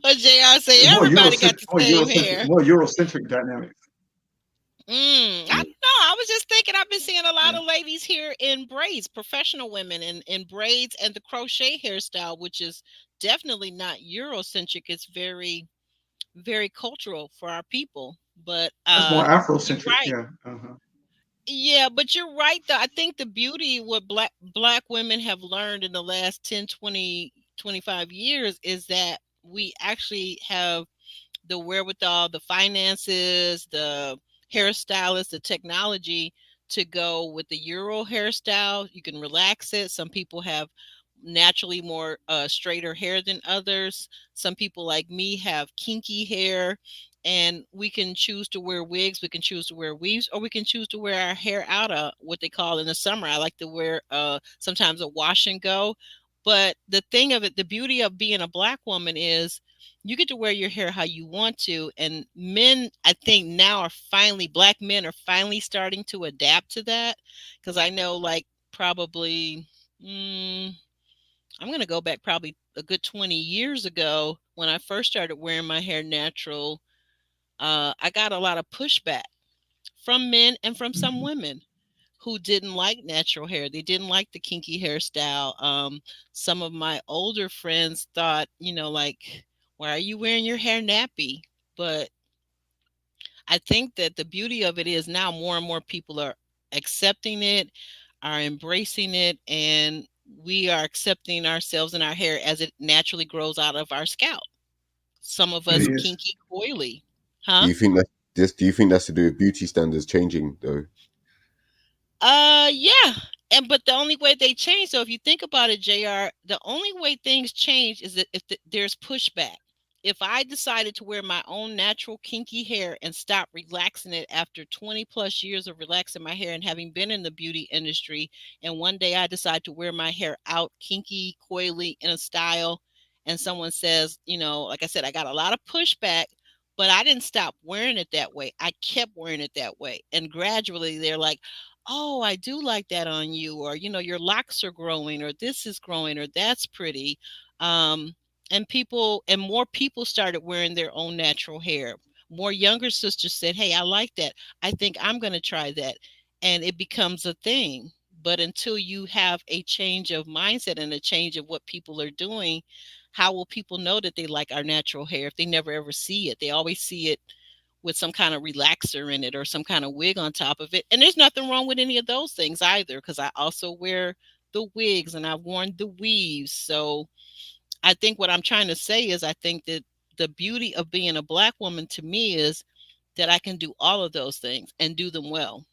B: But JR say everybody got the same hair.
D: More Eurocentric dynamics.
B: I don't know. I was just thinking I've been seeing a lot
D: Yeah.
B: of ladies here in braids, professional women in braids and the crochet hairstyle, which is definitely not Eurocentric. It's very cultural for our people. But
D: That's more
B: you're
D: Afrocentric.
B: right.
D: Yeah. Uh-huh.
B: Yeah, but you're right though. I think the beauty what black women have learned in the last 10, 20, 25 years is that we actually have the wherewithal, the finances, the hairstylist, the technology to go with the Euro hairstyle. You can relax it. Some people have naturally more straighter hair than others. Some people like me have kinky hair, and we can choose to wear wigs, we can choose to wear weaves, or we can choose to wear our hair out of what they call in the summer. I like to wear sometimes a wash and go. But the thing of it, the beauty of being a black woman is you get to wear your hair how you want to. And men, I think now are finally, black men are finally starting to adapt to that. Because I know, like, probably, I'm going to go back probably a good 20 years ago when I first started wearing my hair natural. I got a lot of pushback from men and from some
D: Mhm.
B: women who didn't like natural hair. They didn't like the kinky hairstyle. Some of my older friends thought, like, why are you wearing your hair nappy? But I think that the beauty of it is now more and more people are accepting it, are embracing it, and we are accepting ourselves and our hair as it naturally grows out of our scalp. Some of
D: It
B: us
C: Do,
D: is.
B: kinky coily.
C: do
B: Huh?
C: you think that this? Do you think that's to do with beauty standards changing though?
B: Yeah. And but the only way they change, so if you think about it, JR, the only way things change is that if there's pushback. If I decided to wear my own natural kinky hair and stop relaxing it after 20 plus years of relaxing my hair and having been in the beauty industry, and one day I decide to wear my hair out kinky, coily in a style, and someone says, like I said, I got a lot of pushback, but I didn't stop wearing it that way. I kept wearing it that way. And gradually they're like, oh, I do like that on you, or your locks are growing, or this is growing, or that's pretty. And more people started wearing their own natural hair. More younger sisters said, hey, I like that. I think I'm going to try that. And it becomes a thing. But until you have a change of mindset and a change of what people are doing, how will people know that they like our natural hair if they never ever see it? They always see it with some kind of relaxer in it or some kind of wig on top of it. And there's nothing wrong with any of those things either, because I also wear the wigs and I've worn the weaves. So I think what I'm trying to say is I think that the beauty of being a black woman to me is that I can do all of those things and do them well.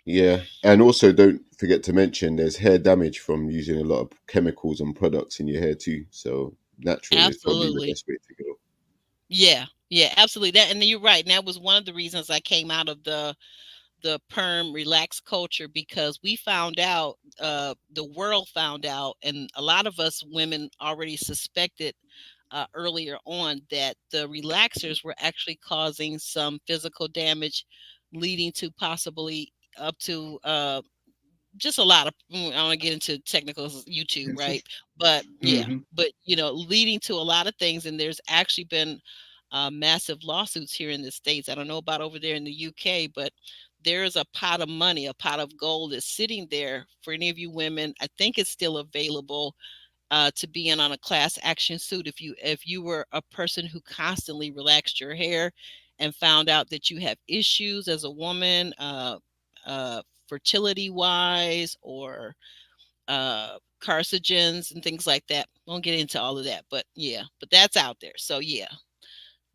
C: Yeah, and also don't forget to mention there's hair damage from using a lot of chemicals and products in your hair too. So natural is probably the
B: Absolutely.
C: best way to go.
B: Yeah. Yeah, absolutely. That, and you're right. And that was one of the reasons I came out of the perm relaxed culture, because we found out, the world found out, and a lot of us women already suspected earlier on that the relaxers were actually causing some physical damage, leading to possibly up to just a lot of, I don't want to get into technicals YouTube,
D: Yes.
B: right? But yeah,
D: Mm-hmm.
B: but leading to a lot of things, and there's actually been massive lawsuits here in the States. I don't know about over there in the UK, but there is a pot of money, a pot of gold is sitting there for any of you women. I think it's still available to be in on a class action suit if you were a person who constantly relaxed your hair and found out that you have issues as a woman, fertility wise, or carcinogens and things like that. Won't get into all of that, but yeah, but that's out there. So yeah,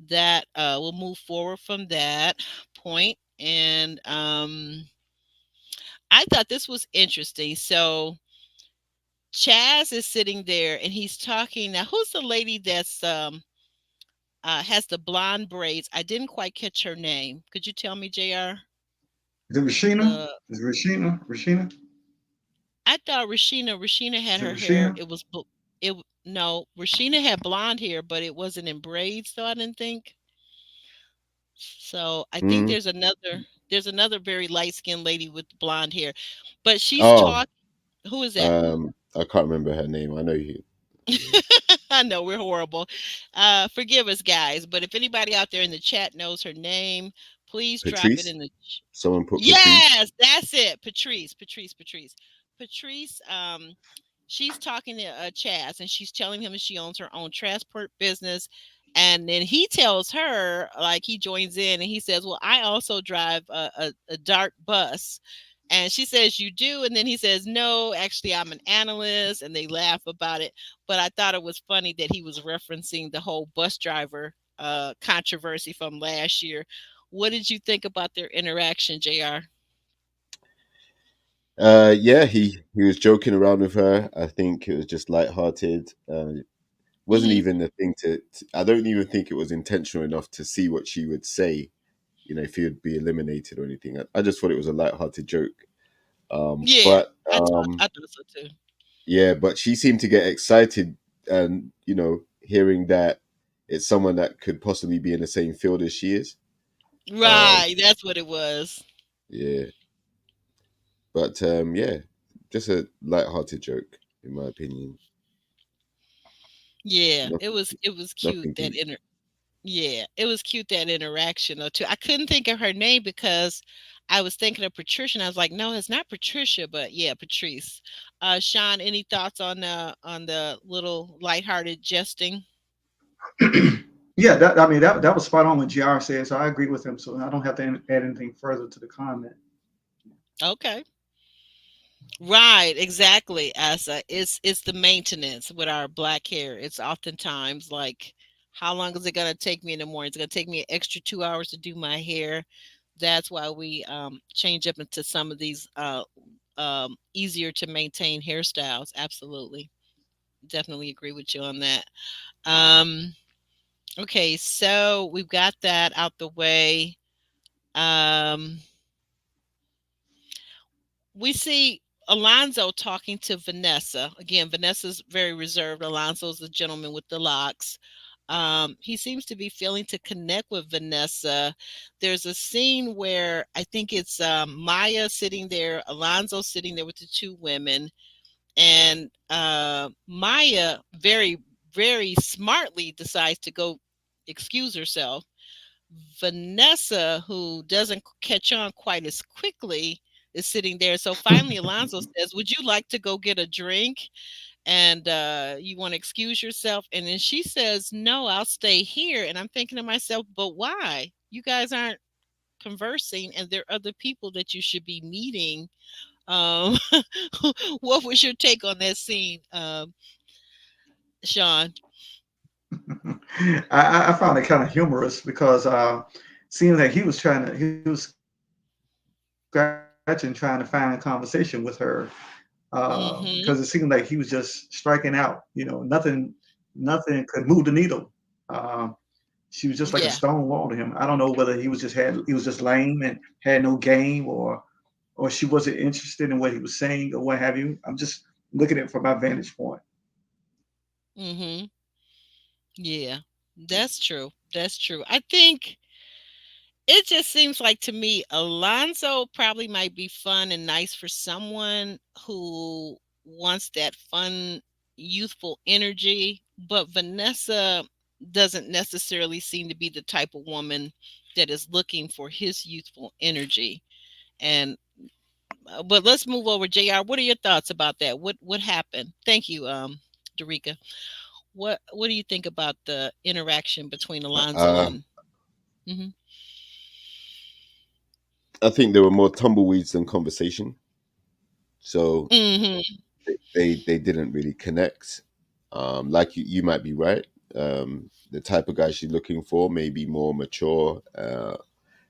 B: that we'll move forward from that point. And I thought this was interesting. So Chaz is sitting there and he's talking. Now, who's the lady that's has the blonde braids? I didn't quite catch her name. Could you tell me, Jr.?
D: Is it Rashina?
B: The
D: Is it Rashina? Rashina?
B: I thought Rashina had
D: Is it
B: her hair.
D: Rashina?
B: No, Rashina had blonde hair, but it wasn't in braids, though I didn't think. So I think
C: Mm.
B: there's another very light skinned lady with blonde hair, but she's
C: Oh,
B: talking. Who is that?
C: I can't remember her name. I know you.
B: I know we're horrible. Forgive us, guys. But if anybody out there in the chat knows her name, please drop it
C: Patrice.
B: in the.
C: Someone put Patrice.
B: Yes, that's it. Patrice. Patrice. she's talking to Chaz, and she's telling him that she owns her own transport business. And then he tells her, like, he joins in and he says, "Well, I also drive a dark bus." And she says, "You do?" And then he says, "No, actually, I'm an analyst." And they laugh about it. But I thought it was funny that he was referencing the whole bus driver controversy from last year. What did you think about their interaction, JR?
C: Yeah, he was joking around with her. I think it was just lighthearted. Wasn't
B: Hmm.
C: even a thing I don't even think it was intentional enough to see what she would say. You know, if he would be eliminated or anything. I just thought it was a lighthearted joke.
B: Yeah,
C: But
B: I thought so too.
C: yeah, but she seemed to get excited, and hearing that it's someone that could possibly be in the same field as she is. Um,
B: Right, that's what it was.
C: yeah, but yeah, just a lighthearted joke, in my opinion.
B: Yeah,
C: Nothing,
B: it was cute
C: nothing
B: that
C: deep.
B: yeah, it was cute that interaction though too. I couldn't think of her name because I was thinking of Patricia and I was like, no, it's not Patricia, but yeah, Patrice. Sean, any thoughts on the little lighthearted jesting?
D: Yeah, that I mean that was spot on what GR said, so I agree with him. So I don't have to add anything further to the comment.
B: Okay. Right, exactly. Asa, it's the maintenance with our black hair. It's oftentimes like, how long is it gonna take me in the morning? It's gonna take me an extra 2 hours to do my hair. That's why we change up into some of these easier to maintain hairstyles. Absolutely, definitely agree with you on that. Um, okay, so we've got that out the way. Um, we see Alonzo talking to Vanessa. Again, Vanessa's very reserved. Alonzo's the gentleman with the locks. He seems to be feeling to connect with Vanessa. There's a scene where I think it's Maya sitting there, Alonzo sitting there with the two women, and Maya very, very smartly decides to go excuse herself. Vanessa, who doesn't catch on quite as quickly, is sitting there. So finally, Alonzo says, "Would you like to go get a drink? And you want to excuse yourself?" And then she says, "No, I'll stay here." And I'm thinking to myself, but why? You guys aren't conversing, and there are other people that you should be meeting. Um, what was your take on that scene, Sean?
D: I found it kind of humorous because seems like he was scratching trying to find a conversation with her because it seemed like he was
B: Mm-hmm.
D: just striking out. Nothing could move the needle. Uh, she was just like a
B: Yeah.
D: stone wall to him. I don't know whether he was just lame and had no game, or she wasn't interested in what he was saying or what have you. I'm just looking at it from my vantage point.
B: Mm-hmm. Yeah. That's true. That's true. I think it just seems like to me, Alonzo probably might be fun and nice for someone who wants that fun, youthful energy, but Vanessa doesn't necessarily seem to be the type of woman that is looking for his youthful energy. And but let's move over, Jr. What are your thoughts about that? What happened? Thank you, Derica. What do you think about the interaction between Alonzo
C: Uh,
B: and? Mhm.
C: I think there were more tumbleweeds than conversation, so
B: Mhm.
C: they didn't really connect. Like you might be right. The type of guy she's looking for may be more mature,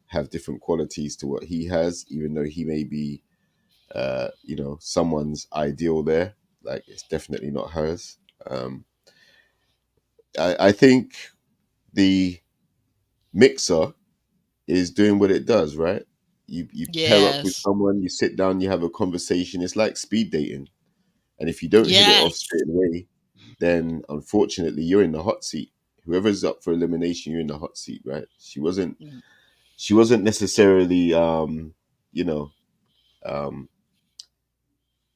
C: have different qualities to what he has, even though he may be, someone's ideal there. Like it's definitely not hers. Um, I think the mixer is doing what it does, right? You pair up with
B: Yes.
C: someone, you sit down, you have a conversation. It's like speed dating, and if you don't hit it off
B: Yes.
C: straight away, then unfortunately you're in the hot seat. Whoever's up for elimination, you're in the hot seat, right?
B: Mm.
C: She wasn't necessarily you know um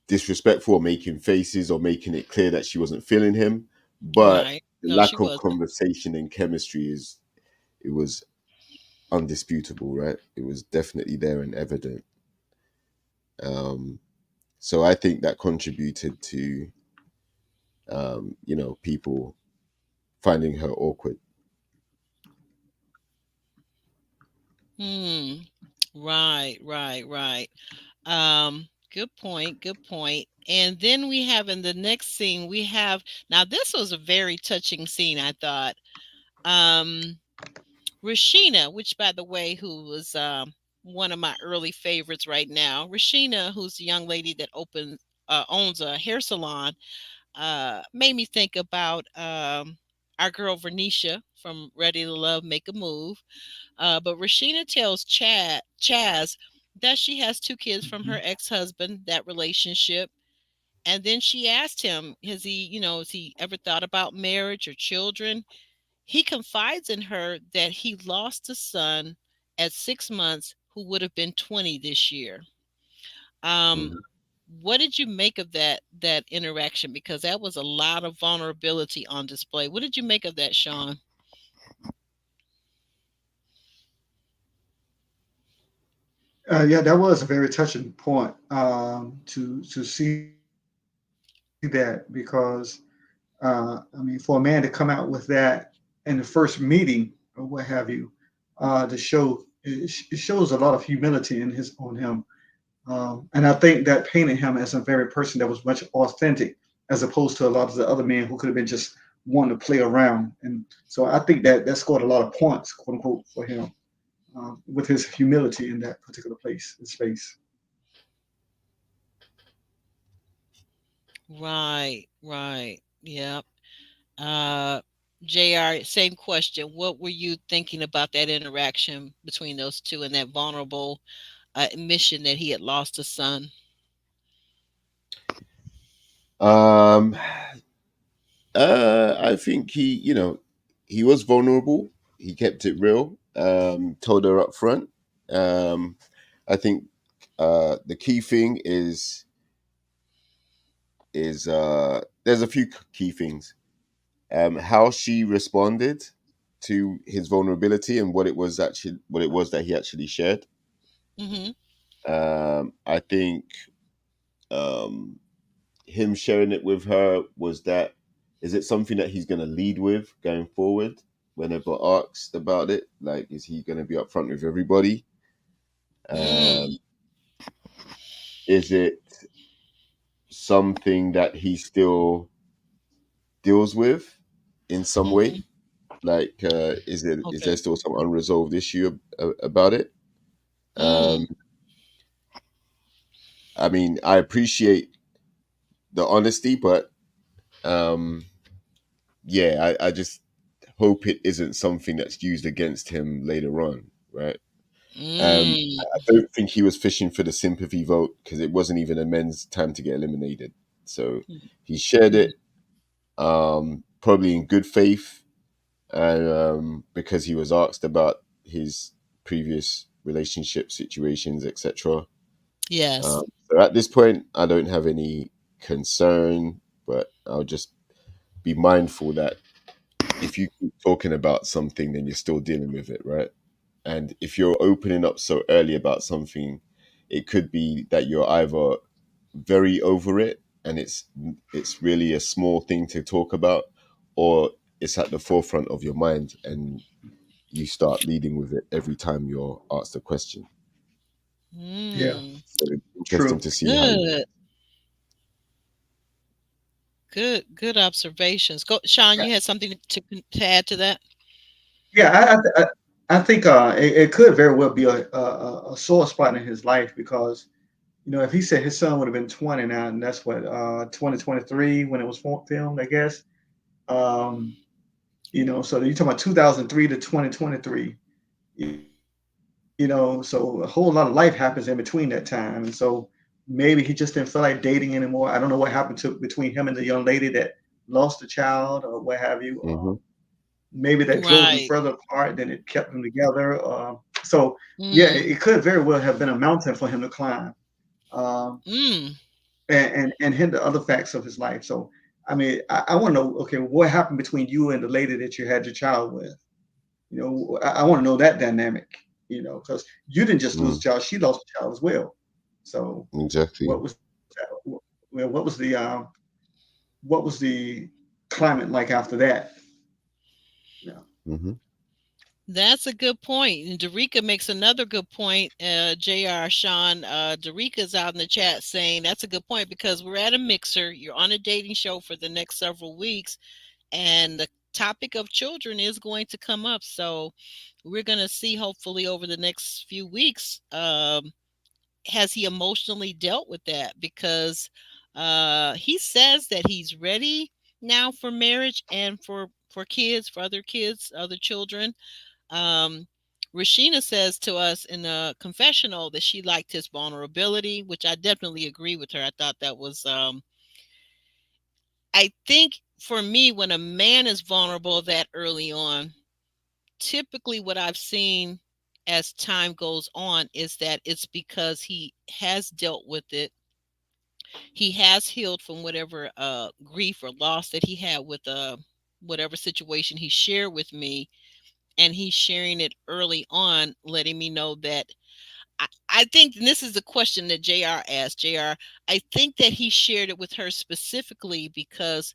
C: disrespectful or making faces or making it clear that she wasn't feeling him, but
B: Right.
C: the
B: No, she
C: lack of
B: wasn't.
C: conversation and chemistry is it was undisputable, right? It was definitely there and evident. Um, so I think that contributed to people finding her awkward.
B: Hmm. Right, right, right. Good point, good point. And then we have in the next scene, we have now this was a very touching scene, I thought. Um, Rashina, which by the way, who was one of my early favorites right now. Rashina, who's the young lady that owns a hair salon, made me think about our girl Vernisha from Ready to Love, Make a Move. But Rashina tells Chaz that she has two kids from her
D: Mhm.
B: ex-husband, that relationship. And then she asked him, has he ever thought about marriage or children? He confides in her that he lost a son at 6 months who would have been 20 this year. Um,
C: Mhm.
B: what did you make of that interaction? Because that was a lot of vulnerability on display. What did you make of that, Sean?
D: Yeah, that was a very touching point to see that because I mean, for a man to come out with that in the first meeting or what have you, it shows a lot of humility on him, and I think that painted him as a very person that was much authentic as opposed to a lot of the other men who could have been just wanting to play around. And so I think that scored a lot of points, quote unquote, for him with his humility in that particular place and space.
B: Right, right. Yep. Uh, JR, same question. What were you thinking about that interaction between those two and that vulnerable admission that he had lost a son?
C: Um, I think he was vulnerable. He kept it real. Told her up front. Um, I think the key thing is there's a few key things. How she responded to his vulnerability and what it was that he actually shared.
B: Mm-hmm.
C: I think um, him sharing it with her was that is it something that he's going to lead with going forward whenever asked about it? Like, is he going to be upfront with everybody?
B: Mm,
C: Um, is it something that he still deals with in some
B: mm-hmm.
C: way? Like, is there
B: Okay.
C: still some unresolved issue about it? Um,
B: Mm,
C: I mean, I appreciate the honesty, but um, yeah, I just hope it isn't something that's used against him later on, right?
B: mm,
C: I don't think he was fishing for the sympathy vote because it wasn't even a men's time to get eliminated. So he shared
B: mm,
C: it, probably in good faith, and because he was asked about his previous relationship situations, etc.
B: yes.
C: So at this point, I don't have any concern, but I'll just be mindful that if you keep talking about something, then you're still dealing with it, right? And if you're opening up so early about something, it could be that you're either very over it and it's really a small thing to talk about, or it's at the forefront of your mind and you start leading with it every time you're asked a question.
D: Yeah,
B: Mm,
C: So it's interesting
D: true.
C: to see how.
B: good, good observations. Go, Sean. You had something to add to that?
D: Yeah, I think it could very well be a sore spot in his life because if he said his son would have been 20 now, and that's what 2023 when it was filmed, I guess. Um, so you're talking about 2003 to 2023. So a whole lot of life happens in between that time, and so maybe he just didn't feel like dating anymore. I don't know what happened to between him and the young lady that lost a child or what have you.
C: Hmm.
D: Maybe that drove them
B: Right.
D: further apart than it kept them together. So yeah,
B: Mm,
D: it could very well have been a mountain for him to climb, um,
B: mm,
D: and hinder other facts of his life. So I mean, I want to know, okay, what happened between you and the lady that you had your child with? I want to know that dynamic. Because you didn't just lose a
C: Mm,
D: child; she lost a child as well. So
C: exactly.
D: what was that? Well, what was the what was the climate like after that? Yeah.
C: Mm-hmm.
B: That's a good point. And Darika makes another good point. JR Sean, Darika's out in the chat saying that's a good point because we're at a mixer. You're on a dating show for the next several weeks, and the topic of children is going to come up. So we're going to see, hopefully, over the next few weeks, has he emotionally dealt with that? Because he says that he's ready now for marriage and for kids, for other kids, other children. um, Rashina says to us in a confessional that she liked his vulnerability, which I definitely agree with her. I thought that was, I think for me, when a man is vulnerable that early on, typically what I've seen as time goes on is that it's because he has dealt with it. He has healed from whatever grief or loss that he had with whatever situation he shared with me, and he's sharing it early on, letting me know that I think, and this is the question that JR asked. JR, I think that he shared it with her specifically because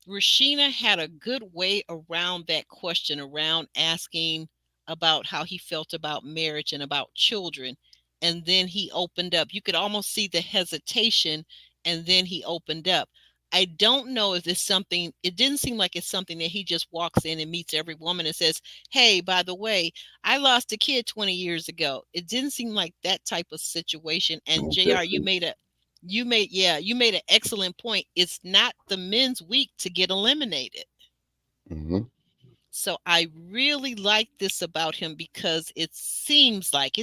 B: Rashina had a good way around that question, around asking about how he felt about marriage and about children. And then he opened up. You could almost see the hesitation, and then he opened up. I don't know if it's something, it didn't seem like it's something that he just walks in and meets every woman and says, hey, by the way, I lost a kid 20 years ago. It didn't seem like that type of situation. And
C: Most
B: JR,
C: definitely.
B: you made an excellent point. It's not the men's week to get eliminated.
C: Mm-hmm.
B: So I really like this about him because it seems like,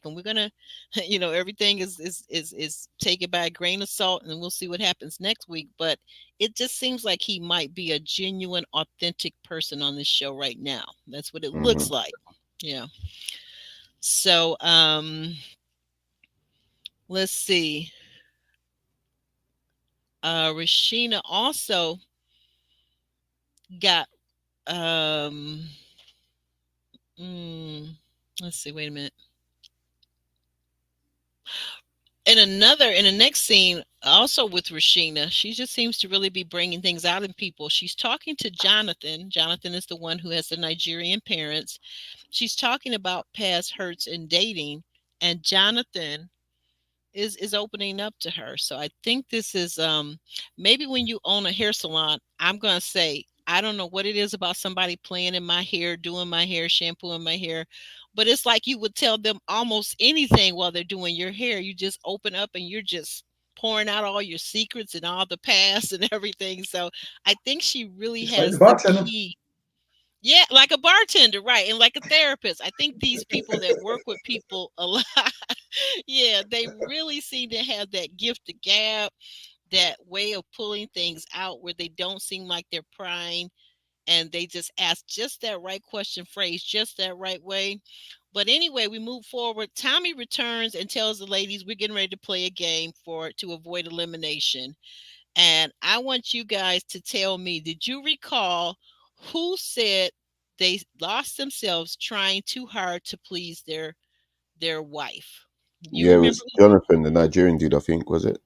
B: and we're gonna, everything is taken by a grain of salt, and we'll see what happens next week. But it just seems like he might be a genuine, authentic person on this show right now. That's what it
C: Mm-hmm.
B: looks like. Yeah. So let's see. Rashina also got mm, let's see, wait a minute. In the next scene, also with Rashina, she just seems to really be bringing things out in people. She's talking to Jonathan. Jonathan is the one who has the Nigerian parents. She's talking about past hurts in dating, and Jonathan is opening up to her. So I think this is maybe when you own a hair salon, I'm gonna say I don't know what it is about somebody playing in my hair, doing my hair, shampooing my hair, but it's like you would tell them almost anything while they're doing your hair. You just open up and you're just pouring out all your secrets and all the past and everything. So I think she really
D: Just like the
B: has the
D: bartender.
B: key. Yeah, like a bartender, right? And like a therapist. I think these people that work with people a lot, yeah, they really seem to have that gift of gab, that way of pulling things out where they don't seem like they're prying, and they just ask just that right question phrase, just that right way. But anyway, we move forward. Tommy returns and tells the ladies we're getting ready to play a game to avoid elimination. And I want you guys to tell me, did you recall who said they lost themselves trying too hard to please their wife? You
C: Yeah, it
B: remember
C: was Jonathan, the Nigerian dude, I think, was it?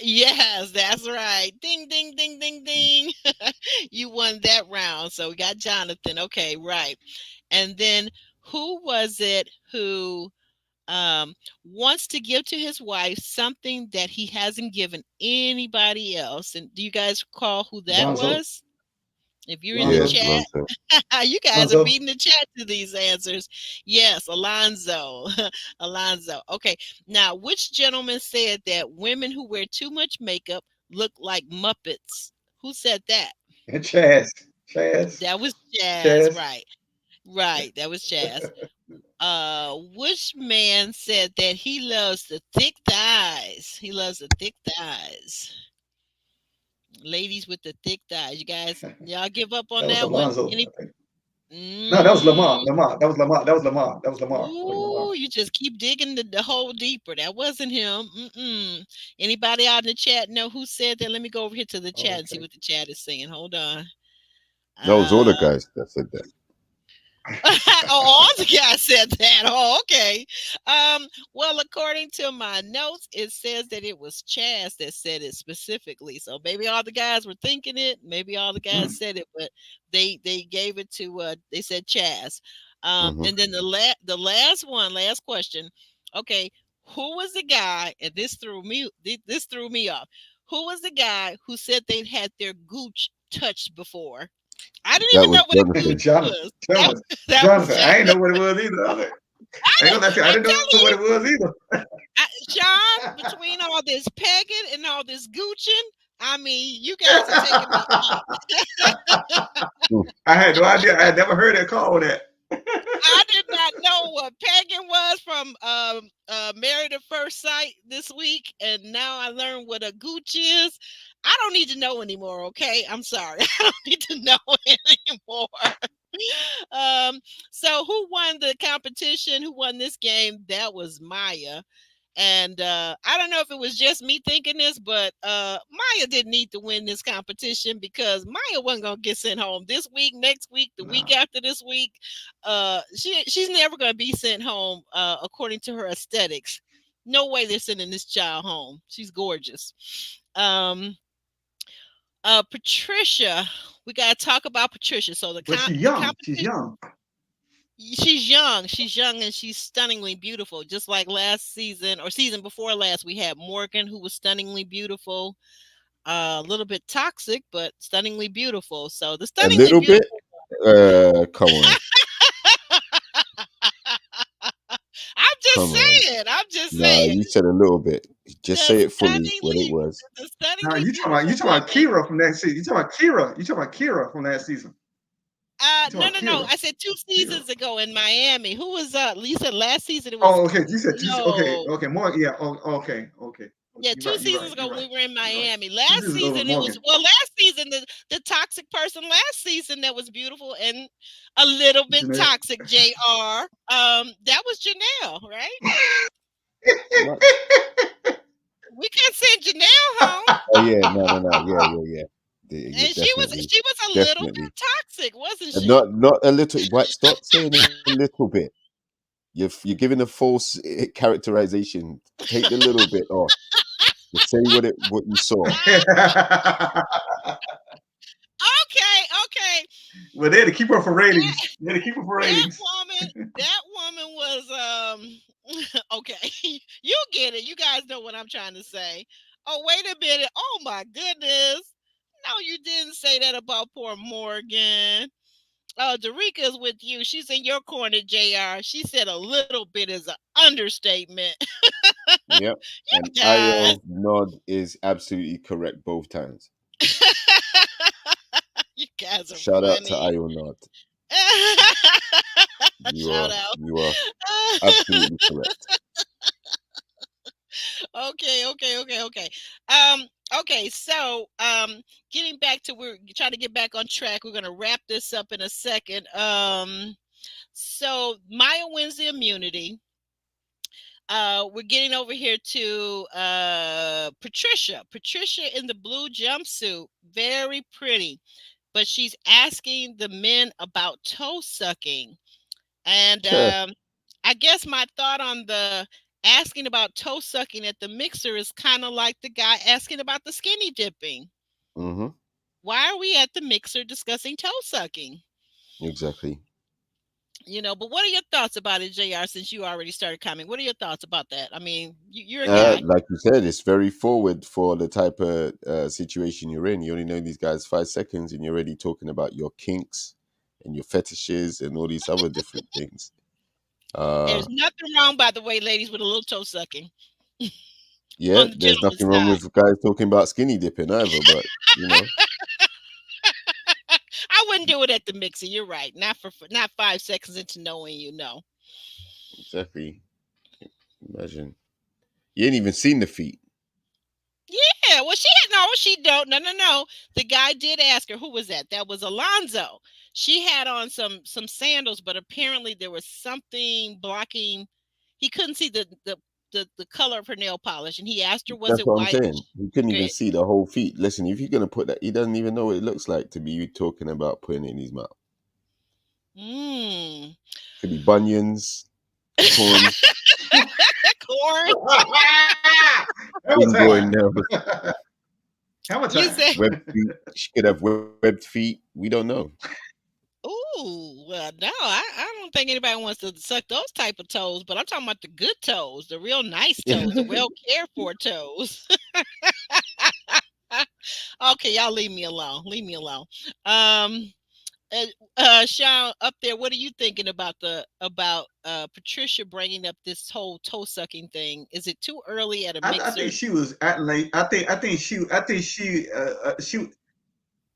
B: yes, that's right. Ding, ding, ding, ding, ding. You won that round. So we got Jonathan. Okay, right. And then who was it who um, wants to give to his wife something that he hasn't given anybody else? And do you guys recall who that
D: Lonzo.
B: was? If you're in the
C: Yeah,
D: Lonzo.
B: chat,
C: Lonzo.
B: you guys are
D: Lonzo.
B: beating the chat to these answers. Yes, Alonzo. Alonzo. Okay. Now, which gentleman said that women who wear too much makeup look like Muppets? Who said that?
D: And Chaz. Chaz.
B: That was Jazz,
D: Chaz.
B: right. Right. That was Jazz. Which man said that he loves the thick thighs? He loves the thick thighs. Ladies with the thick thighs. You guys, y'all give up on
D: That was
B: that one?
D: Alonzo,
B: Any
D: I think. No, that was Lamar.
B: mm,
D: Lamar. That was Lamar. That was Lamar. That was Lamar. That was Lamar.
B: ooh, you just keep digging the hole deeper. That wasn't him. Mm-mm. Anybody out in the chat know who said that? Let me go over here to the chat and see
D: Okay.
B: what the chat is saying. Hold on.
C: That was all
B: Uh,
C: the guys that said that.
B: Oh, all the guys said that. Oh, okay. Well, according to my notes, it says that it was Chaz that said it specifically. So maybe all the guys were thinking it. Maybe all the guys
D: Mm.
B: said it, but they gave it to they said Chaz.
C: Hmm.
B: And then the last question. Okay, who was the guy? And this threw me off. Who was the guy who said they'd had their gooch touched before? I didn't
C: That
B: even
C: was
B: know what a gooch
C: Jonathan.
D: Jonathan,
B: was. That,
D: Jonathan,
B: that was
D: Jonathan. I
B: John.
D: ain't know what it was either. I ain't gonna lie to you. I
B: I'm
D: didn't know
B: telling
D: what
B: you,
D: it was either.
B: Sean, between all this pegging and all this gooching, I mean, you guys are taking me out.
C: Mm.
D: I had no idea. I had never heard it called that.
B: I did not know what pegging was from Married at First Sight this week, and now I learned what a gooch is. I don't need to know anymore, okay? I'm sorry. I don't need to know anymore. So who won the competition? Who won this game? That was Maya. And I don't know if it was just me thinking this, but Maya didn't need to win this competition because Maya wasn't gonna get sent home this week, next week, the week
D: No.
B: after this week. She's never gonna be sent home according to her aesthetics. No way they're sending this child home. She's gorgeous. Um, Patricia, we gotta talk about Patricia. So
D: But she's
B: the
D: young. She's
B: competition.
D: young.
B: She's young and she's stunningly beautiful, just like last season or season before last. We had Morgan, who was stunningly beautiful, a little bit toxic but stunningly beautiful. So the
C: A
B: stunningly
C: little bit.
B: beautiful.
C: Come on,
B: I'm
C: come on.
B: just
C: Nah,
B: saying
C: you said a little bit. Just
B: the
C: say it fully what it
B: stunningly
C: was.
B: the
D: Now
B: stunningly
D: you
B: beautiful
D: talking about
B: woman.
D: Kira from that season. You talking about Kira. You talking about Kira from that season. You talking
B: No,
D: about
B: no, no.
D: Kira.
B: I said two
D: Kira.
B: seasons ago in Miami. Who was you said last season it was
D: Oh, okay. You said two. Okay,
B: no.
D: okay. More. Yeah. Oh, okay, okay.
B: Yeah,
D: You're
B: two
D: right. You're
B: seasons
D: right.
B: ago
D: You're
B: when
D: right.
B: we were in
D: You're right.
B: Miami.
D: 2
B: Last
D: seasons ago was
B: season it was
D: Morgan.
B: last season the toxic person last season that was beautiful and a little bit
D: Jeanette.
B: toxic, JR. That was Janelle, right?
C: What?
B: We can't send Janelle home.
C: Oh yeah, no. Yeah. Yeah,
B: And
C: definitely,
B: she was a little
C: definitely.
B: bit toxic, wasn't
C: And
B: she?
C: not a little. What? Stop saying a little bit. You're giving a false characterization. Take the little bit off. Just say what you saw.
B: Okay, okay.
D: Well, they had to keep her for
B: That
D: ratings. They had to keep her for ratings.
B: that woman was okay. You get it. You guys know what I'm trying to say. Oh, wait a minute. Oh my goodness. No, you didn't say that about poor Morgan. Oh, Darika's with you. She's in your corner, JR. She said a little bit is an understatement.
C: Yep.
B: You
C: And
B: guys.
C: Ayo nod is absolutely correct both times.
B: You guys are
C: Shout out to
B: funny.
C: Ayo nod.
B: Shout out.
C: You are absolutely correct.
B: Okay. Okay, so getting back to we're trying to get back on track. We're gonna wrap this up in a second. So Maya wins the immunity. We're getting over here to Patricia. Patricia in the blue jumpsuit, very pretty, but she's asking the men about toe sucking. And I guess my thought on the asking about toe sucking at the mixer is kind of like the guy asking about the skinny dipping.
C: Mm-hmm.
B: Why are we at the mixer discussing toe sucking?
C: Exactly.
B: But what are your thoughts about it, JR, since you already started commenting? What are your thoughts about that? I mean, you're a guy.
C: Like you said, it's very forward for the type of situation you're in. You only know these guys 5 seconds, and you're already talking about your kinks and your fetishes and all these other different things.
B: There's nothing wrong, by the way, ladies, with a little toe sucking
C: Yeah,
B: on the
C: there's
B: gentleman's
C: nothing wrong
B: side.
C: with guys talking about skinny dipping either, but you know,
B: I wouldn't do it at the mixer. You're right. Not 5 seconds into knowing you know.
C: exactly. Imagine you ain't even seen the feet.
B: Yeah, well, she don't. No. The guy did ask her who was that. That was Alonzo. She had on some sandals, but apparently there was something blocking. He couldn't see the color of her nail polish, and he asked her, "Was
C: That's
B: it
C: what I'm
B: white?"
C: saying. You couldn't even
B: Good.
C: see the whole feet. Listen, if you're gonna put that, he doesn't even know what it looks like to be talking about putting it in his mouth.
B: Mm.
C: Could be bunions, corn,
B: Corn.
D: Hammer
C: ingrowing
D: time.
C: nails,
D: Hammer
B: You
D: time.
B: said,
C: webbed feet. She could have webbed feet. We don't know.
B: ooh, well, no, I don't think anybody wants to suck those type of toes, but I'm talking about the good toes, the real nice toes, the well cared for toes. Okay, y'all leave me alone. Leave me alone. Um, uh, Sean, up there, what are you thinking about Patricia bringing up this whole toe sucking thing? Is it too early at a
D: I think
B: mixer?
D: she was acting like she.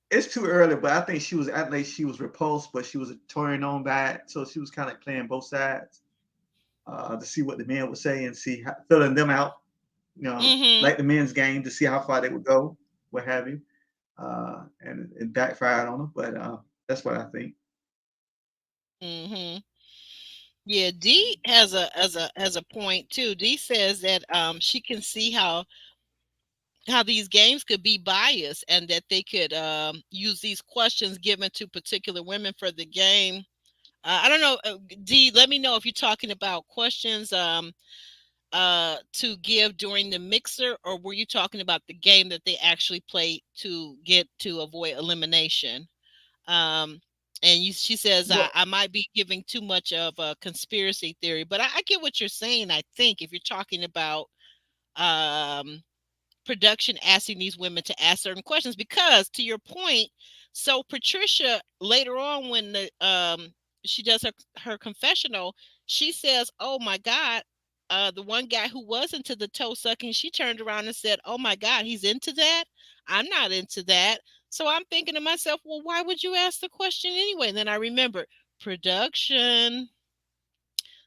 D: It's too early, but I think she was acting like she was repulsed, but she was touring on by it. So she was kind of playing both sides to see what the men would say and see how, filling them out.
B: Mm-hmm.
D: Like the men's game to see how far they would go, what have you. And it backfired on them, but that's what I think.
B: Mm-hmm. Yeah, D has a point too. D says that she can see how these games could be biased and that they could use these questions given to particular women for the game. I don't know, D. Let me know if you're talking about questions to give during the mixer, or were you talking about the game that they actually play to get to avoid elimination? Um, and she says
D: Well,
B: I might be giving too much of a conspiracy theory, but I get what you're saying. I think if you're talking about um, production asking these women to ask certain questions, because to your point, so Patricia later on when the she does her confessional, she says, oh my God, the one guy who was into the toe sucking, she turned around and said, oh my God, he's into that. I'm not into that. So I'm thinking to myself, well, why would you ask the question anyway? And then I remember production.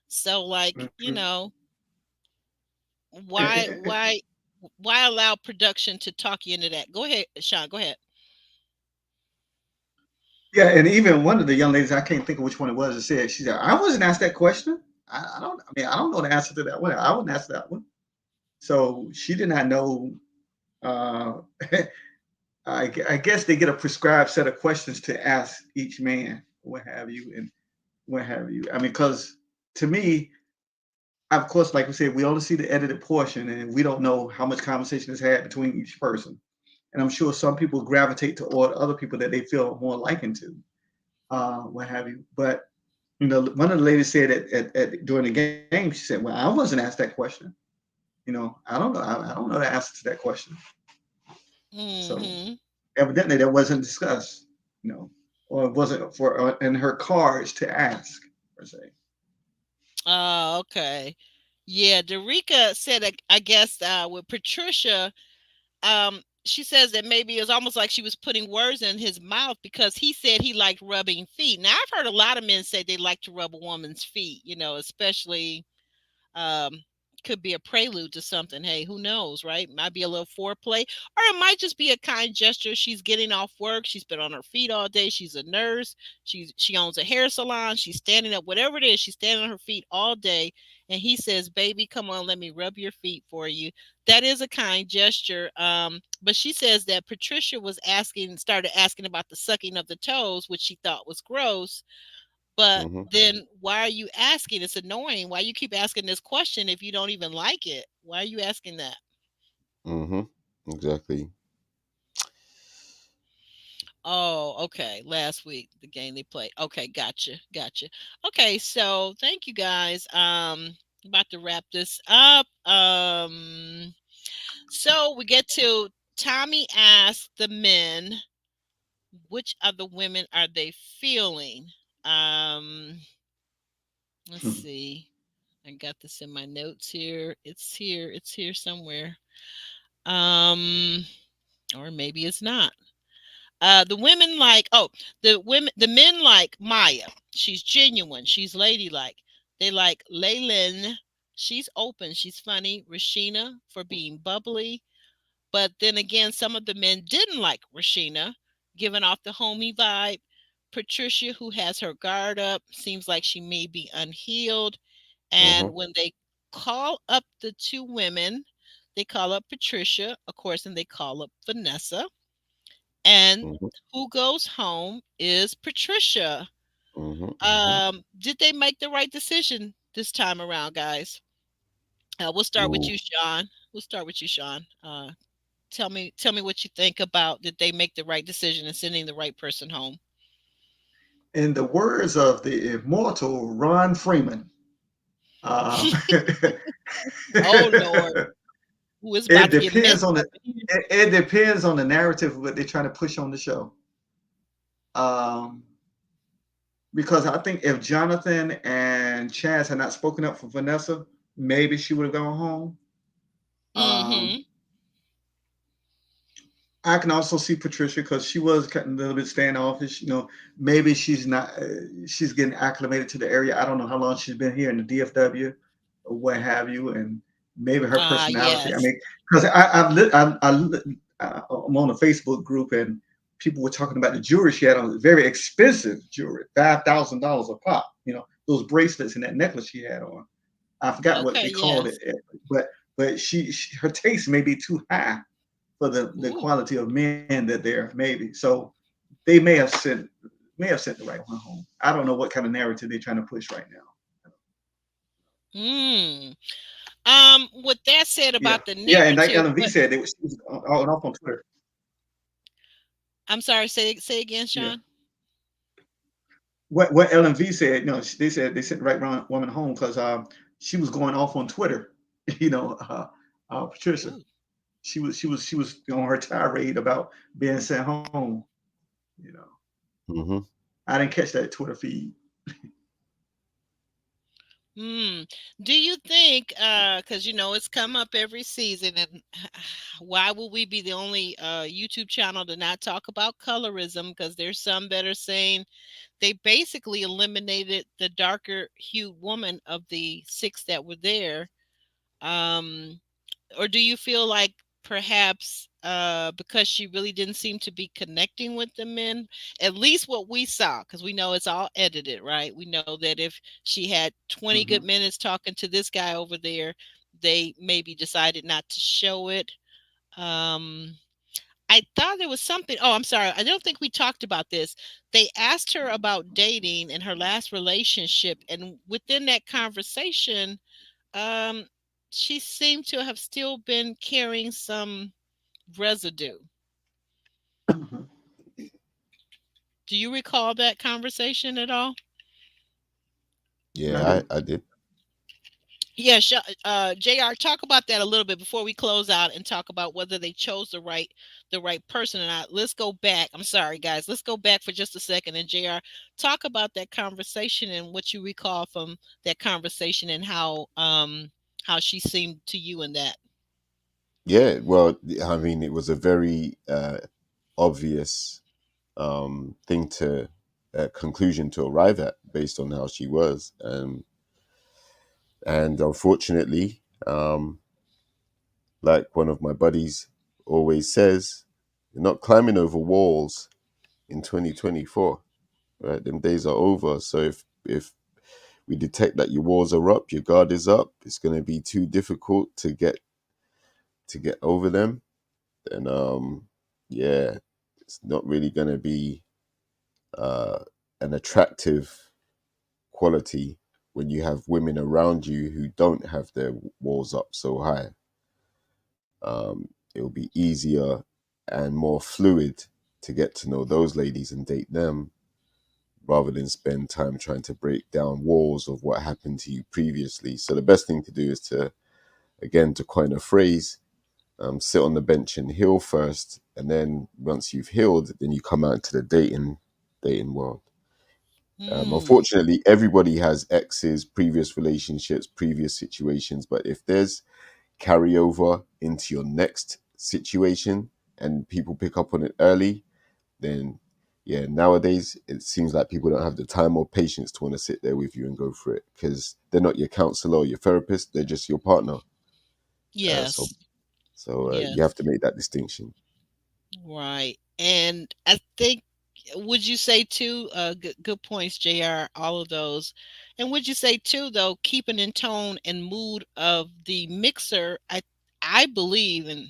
B: So like,
D: mhm.
B: why why why allow production to talk you into that? Go ahead, Sean. Go ahead.
D: Yeah, and even one of the young ladies, I can't think of which one it was, said she said, "I wasn't asked that question. I don't. I mean, I don't know the answer to that one. I wasn't asked that one." So she did not know. Uh, I guess they get a prescribed set of questions to ask each man, what have you, and what have you. I mean, because to me, of course, like we said, we only see the edited portion, and we don't know how much conversation is had between each person. And I'm sure some people gravitate toward other people that they feel more likened to, what have you. But one of the ladies said during the game, she said, "Well, I wasn't asked that question. I don't know. I don't know the answer to that question. So
B: Mm-hmm.
D: evidently, that wasn't discussed. You know, or it wasn't for in her cards to ask per se."
B: Oh, okay. Yeah, Derica said, I guess with Patricia, she says that maybe it was almost like she was putting words in his mouth because he said he liked rubbing feet. Now, I've heard a lot of men say they like to rub a woman's feet, especially um could be a prelude to something. Hey, who knows, right? Might be a little foreplay, or it might just be a kind gesture. She's getting off work, she's been on her feet all day, she's a nurse, she owns a hair salon, she's standing up, whatever it is, she's standing on her feet all day, and he says, baby, come on, let me rub your feet for you. That is a kind gesture. But she says that Patricia started asking about the sucking of the toes, which she thought was gross. But
C: Hmm.
B: then why are you asking? It's annoying. Why you keep asking this question if you don't even like it? Why are you asking that?
C: Hmm. Exactly.
B: Oh, okay. Last week, the game they played. Okay, gotcha. Gotcha. Okay, so thank you guys. About to wrap this up. So we get to Tommy asked the men, which of the women are they feeling? Um, let's see. I got this in my notes here. It's here. It's here somewhere. Um, or maybe it's not. The women like, the men like Maya. She's genuine. She's ladylike. They like Laylen. She's open. She's funny. Rashina for being bubbly. But then again, some of the men didn't like Rashina, giving off the homie vibe. Patricia, who has her guard up, seems like she may be unhealed.
C: Hmm.
B: And when they call up the two women, they call up Patricia, of course, and they call up Vanessa. And
C: Hmm.
B: who goes home is Patricia.
C: Mm-hmm, mm-hmm.
B: Did they make the right decision this time around, guys? We'll start with
C: Ooh.
B: you, Sean. We'll start with you, Sean. Tell me what you think about, did they make the right decision in sending the right person home?
D: In the words of the immortal Ron Freeman, um,
B: Oh Lord, who is
D: it
B: about to get
D: depends
B: messed
D: on
B: up
D: the
B: in here.
D: it depends on the narrative what they're trying to push on the show. Um, because I think if Jonathan and Chaz had not spoken up for Vanessa, maybe she would have gone home. Um,
B: Mm-hmm.
D: I can also see Patricia because she was a little bit standoffish. Maybe she's not. She's getting acclimated to the area. I don't know how long she's been here in the DFW, or what have you, and maybe her
B: Ah,
D: personality. I
B: yes.
D: mean, because I'm on a Facebook group and people were talking about the jewelry she had on. Very expensive jewelry, $5,000 a pop. Those bracelets and that necklace she had on. I forgot what
B: Okay,
D: they called
B: yes.
D: it, but she her taste may be too high for the
B: Ooh.
D: quality of men that they're maybe. So they may have sent the right one home. I don't know what kind of narrative they're trying to push right now.
B: Mm. With that said
D: Yeah,
B: about the
D: yeah, and like
B: narrative,
D: Ellen V
B: what
D: said, she was on and off on Twitter.
B: I'm sorry, say again,
D: Yeah,
B: Sean.
D: what Ellen V said, they said they sent the right woman home because she was going off on Twitter. Patricia,
B: Ooh.
D: she was on her tirade about being sent home. You know,
C: Mm-hmm.
D: I didn't catch that Twitter feed.
B: Hmm. Do you think, because it's come up every season, and why will we be the only YouTube channel to not talk about colorism? Because there's some that are saying they basically eliminated the darker hued woman of the six that were there. Um, or do you feel like perhaps because she really didn't seem to be connecting with the men, at least what we saw, because we know it's all edited, right? We know that if she had 20 good
D: Hmm.
B: minutes talking to this guy over there, they maybe decided not to show it. um I thought there was something. Oh, I'm sorry, I don't think we talked about this. They asked her about dating in her last relationship, and within that conversation, um, she seemed to have still been carrying some residue.
D: Hmm.
B: Do you recall that conversation at all?
D: I
C: Yeah,
D: do.
C: I did.
B: Yeah, Jr. Talk about that a little bit before we close out and talk about whether they chose the right person or not. Let's go back. I'm sorry, guys. Let's go back for just a second, and Jr. Talk about that conversation and what you recall from that conversation and how she seemed to you in that.
C: Yeah, well, I mean, it was a very obvious thing to conclusion to arrive at based on how she was, and unfortunately, like one of my buddies always says, you're not climbing over walls in 2024, right? Them days are over. So if we detect that your walls are up, your guard is up, it's going to be too difficult to get over them. Then yeah, it's not really going to be uh, an attractive quality when you have women around you who don't have their walls up so high. It'll be easier and more fluid to get to know those ladies and date them rather than spend time trying to break down walls of what happened to you previously. So the best thing to do is to, again, to coin a phrase, sit on the bench and heal first, and then once you've healed, then you come out into the dating world.
B: Hmm.
C: Unfortunately, everybody has exes, previous relationships, previous situations. But if there's carryover into your next situation and people pick up on it early, then yeah, nowadays it seems like people don't have the time or patience to want to sit there with you and go through it because they're not your counselor or your therapist; they're just your partner. Uh, so,
B: Yes.
C: so you
B: Yes.
C: have to make that distinction.
B: Right. And I think, would you say too, good points, JR, all of those. And would you say too, though, keeping in tone and mood of the mixer, I believe, and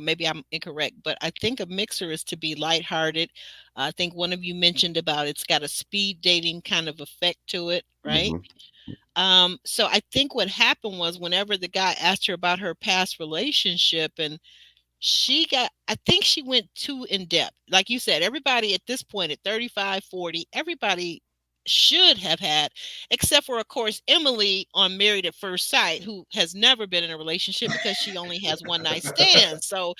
B: Maybe I'm incorrect, but I think a mixer is to be lighthearted. I think one of you mentioned about it's got a speed dating kind of effect to it, right?
C: Hmm.
B: So I think what happened was whenever the guy asked her about her past relationship, and I think she went too in depth. Like you said, everybody at this point at 35, 40, everybody should have had, except for, of course, Emily on Married at First Sight, who has never been in a relationship because she only has one night stands. So,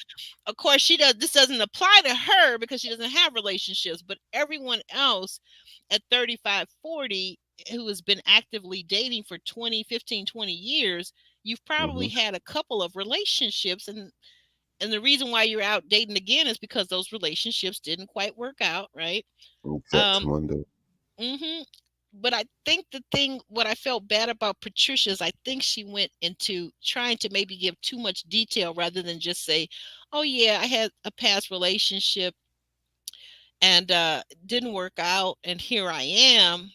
B: of course, this doesn't apply to her because she doesn't have relationships, but everyone else at 35, 40 who has been actively dating for 20, 15, 20 years, you've probably
C: Hmm.
B: had a couple of relationships, and the reason why you're out dating again is because those relationships didn't quite work out, right? Um,
C: Exactamundo.
B: hmm but I think what I felt bad about Patricia is I think she went into trying to maybe give too much detail rather than just say, "Oh yeah, I had a past relationship and didn't work out, and here I am."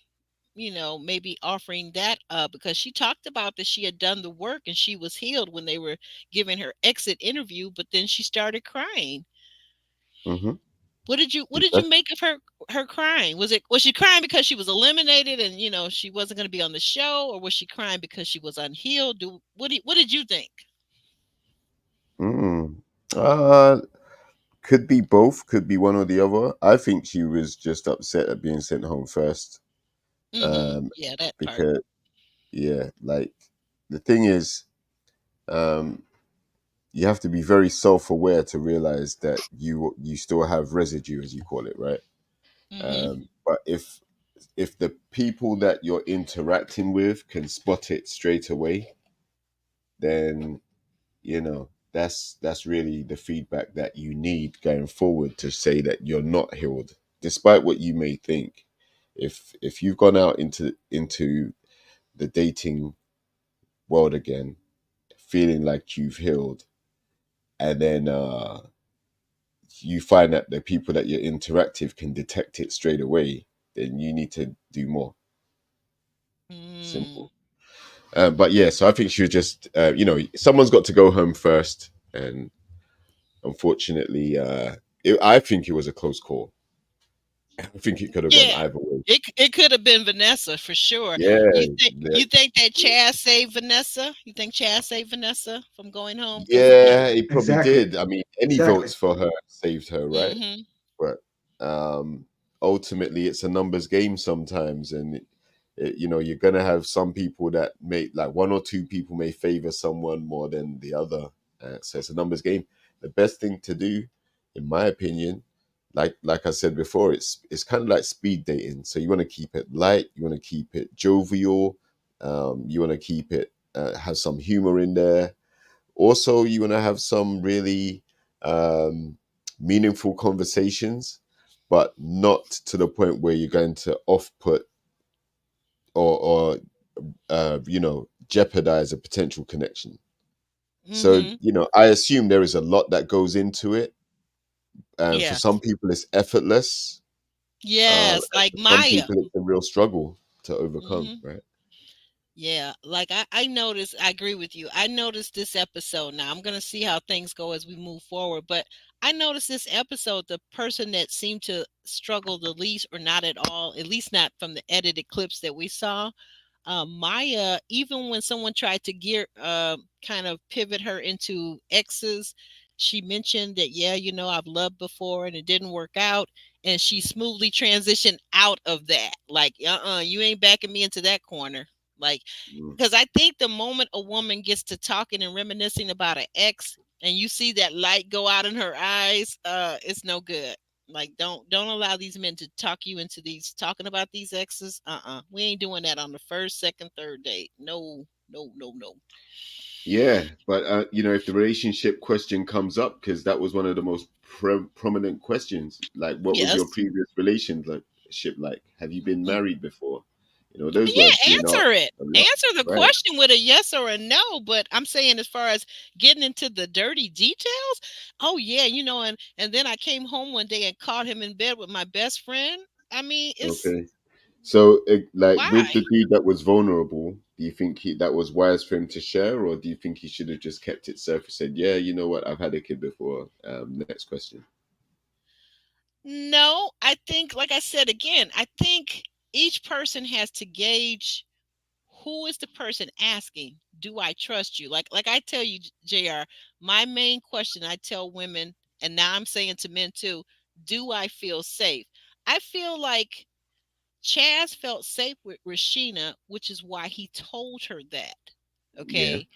B: Maybe offering that up because she talked about that she had done the work and she was healed when they were giving her exit interview, but then she started crying.
C: Hmm.
B: What did you make of her crying? Was she crying because she was eliminated and she wasn't going to be on the show, or was she crying because she was unhealed? What did you think?
C: Mm. Uh, could be both. Could be one or the other. I think she was just upset at being sent home first. Um,
B: Yeah, that part.
C: because yeah, like the thing is, um, you have to be very self-aware to realize that you still have residue, as you call it, right?
B: Mm-hmm.
C: But if the people that you're interacting with can spot it straight away, then that's really the feedback that you need going forward to say that you're not healed, despite what you may think. If you've gone out into the dating world again, feeling like you've healed, and then you find that the people that you're interactive can detect it straight away, then you need to do more.
B: Mm.
C: Simple. But yeah, so I think she was just, someone's got to go home first, and unfortunately, I think it was a close call. I think it could have gone
B: Yeah,
C: either way.
B: it could have been Vanessa for sure.
C: Yeah,
B: You think that Chaz saved Vanessa? You think Chaz saved Vanessa from going home? Because
C: yeah, he probably
D: Exactly.
C: did. I mean, any
D: Exactly.
C: votes for her saved her, right?
B: hmm
C: But ultimately, it's a numbers game sometimes, and you're gonna have some people that may, like, one or two people may favor someone more than the other. So it's a numbers game. The best thing to do, in my opinion, like I said before, it's kind of like speed dating. So you want to keep it light, you want to keep it jovial, you want to keep it have some humor in there. Also, you want to have some really um, meaningful conversations, but not to the point where you're going to off put or jeopardize a potential connection. So
B: hmm
C: I assume there is a lot that goes into it. For
B: Yes.
C: some people, it's effortless.
B: Yes,
C: And
B: like
C: for some
B: Maya.
C: people, it's a real struggle to overcome.
B: hmm
C: Right?
B: Yeah, like I noticed, I agree with you. I noticed this episode. Now I'm gonna see how things go as we move forward, but I noticed this episode, the person that seemed to struggle the least or not at all, at least not from the edited clips that we saw, Maya, even when someone tried to kind of pivot her into exes, she mentioned that, yeah, I've loved before and it didn't work out. And she smoothly transitioned out of that. Like, you ain't backing me into that corner. Like,
C: Mm.
B: because I think the moment a woman gets to talking and reminiscing about an ex and you see that light go out in her eyes, it's no good. Like, don't allow these men to talk you into these talking about these exes. We ain't doing that on the first, second, third date. No, no, no, no.
C: Yeah, but if the relationship question comes up, because that was one of the most prominent questions, like, what was your
B: Yes.
C: previous relationship like? Have you been
B: Mm.
C: married before? Those words
B: Yeah,
C: being
B: answer
C: asked
B: it.
C: a lot,
B: Answer the
C: right?
B: question with a yes or a no. But I'm saying, as far as getting into the dirty details, oh yeah, and then I came home one day and caught him in bed with my best friend. I mean, it's
C: Okay. So, like with
B: Why?
C: the dude that was vulnerable, do you think that was wise for him to share, or do you think he should have just kept it surface? Said, "Yeah, you know what? I've had a kid before." Next question.
B: No, I think, like I said again, I think each person has to gauge who is the person asking, do I trust you? Like I tell you, JR, my main question I tell women, and now I'm saying to men too, do I feel safe? I feel like Chaz felt safe with Rashina, which is why he told her that.
C: Yeah.
B: Okay.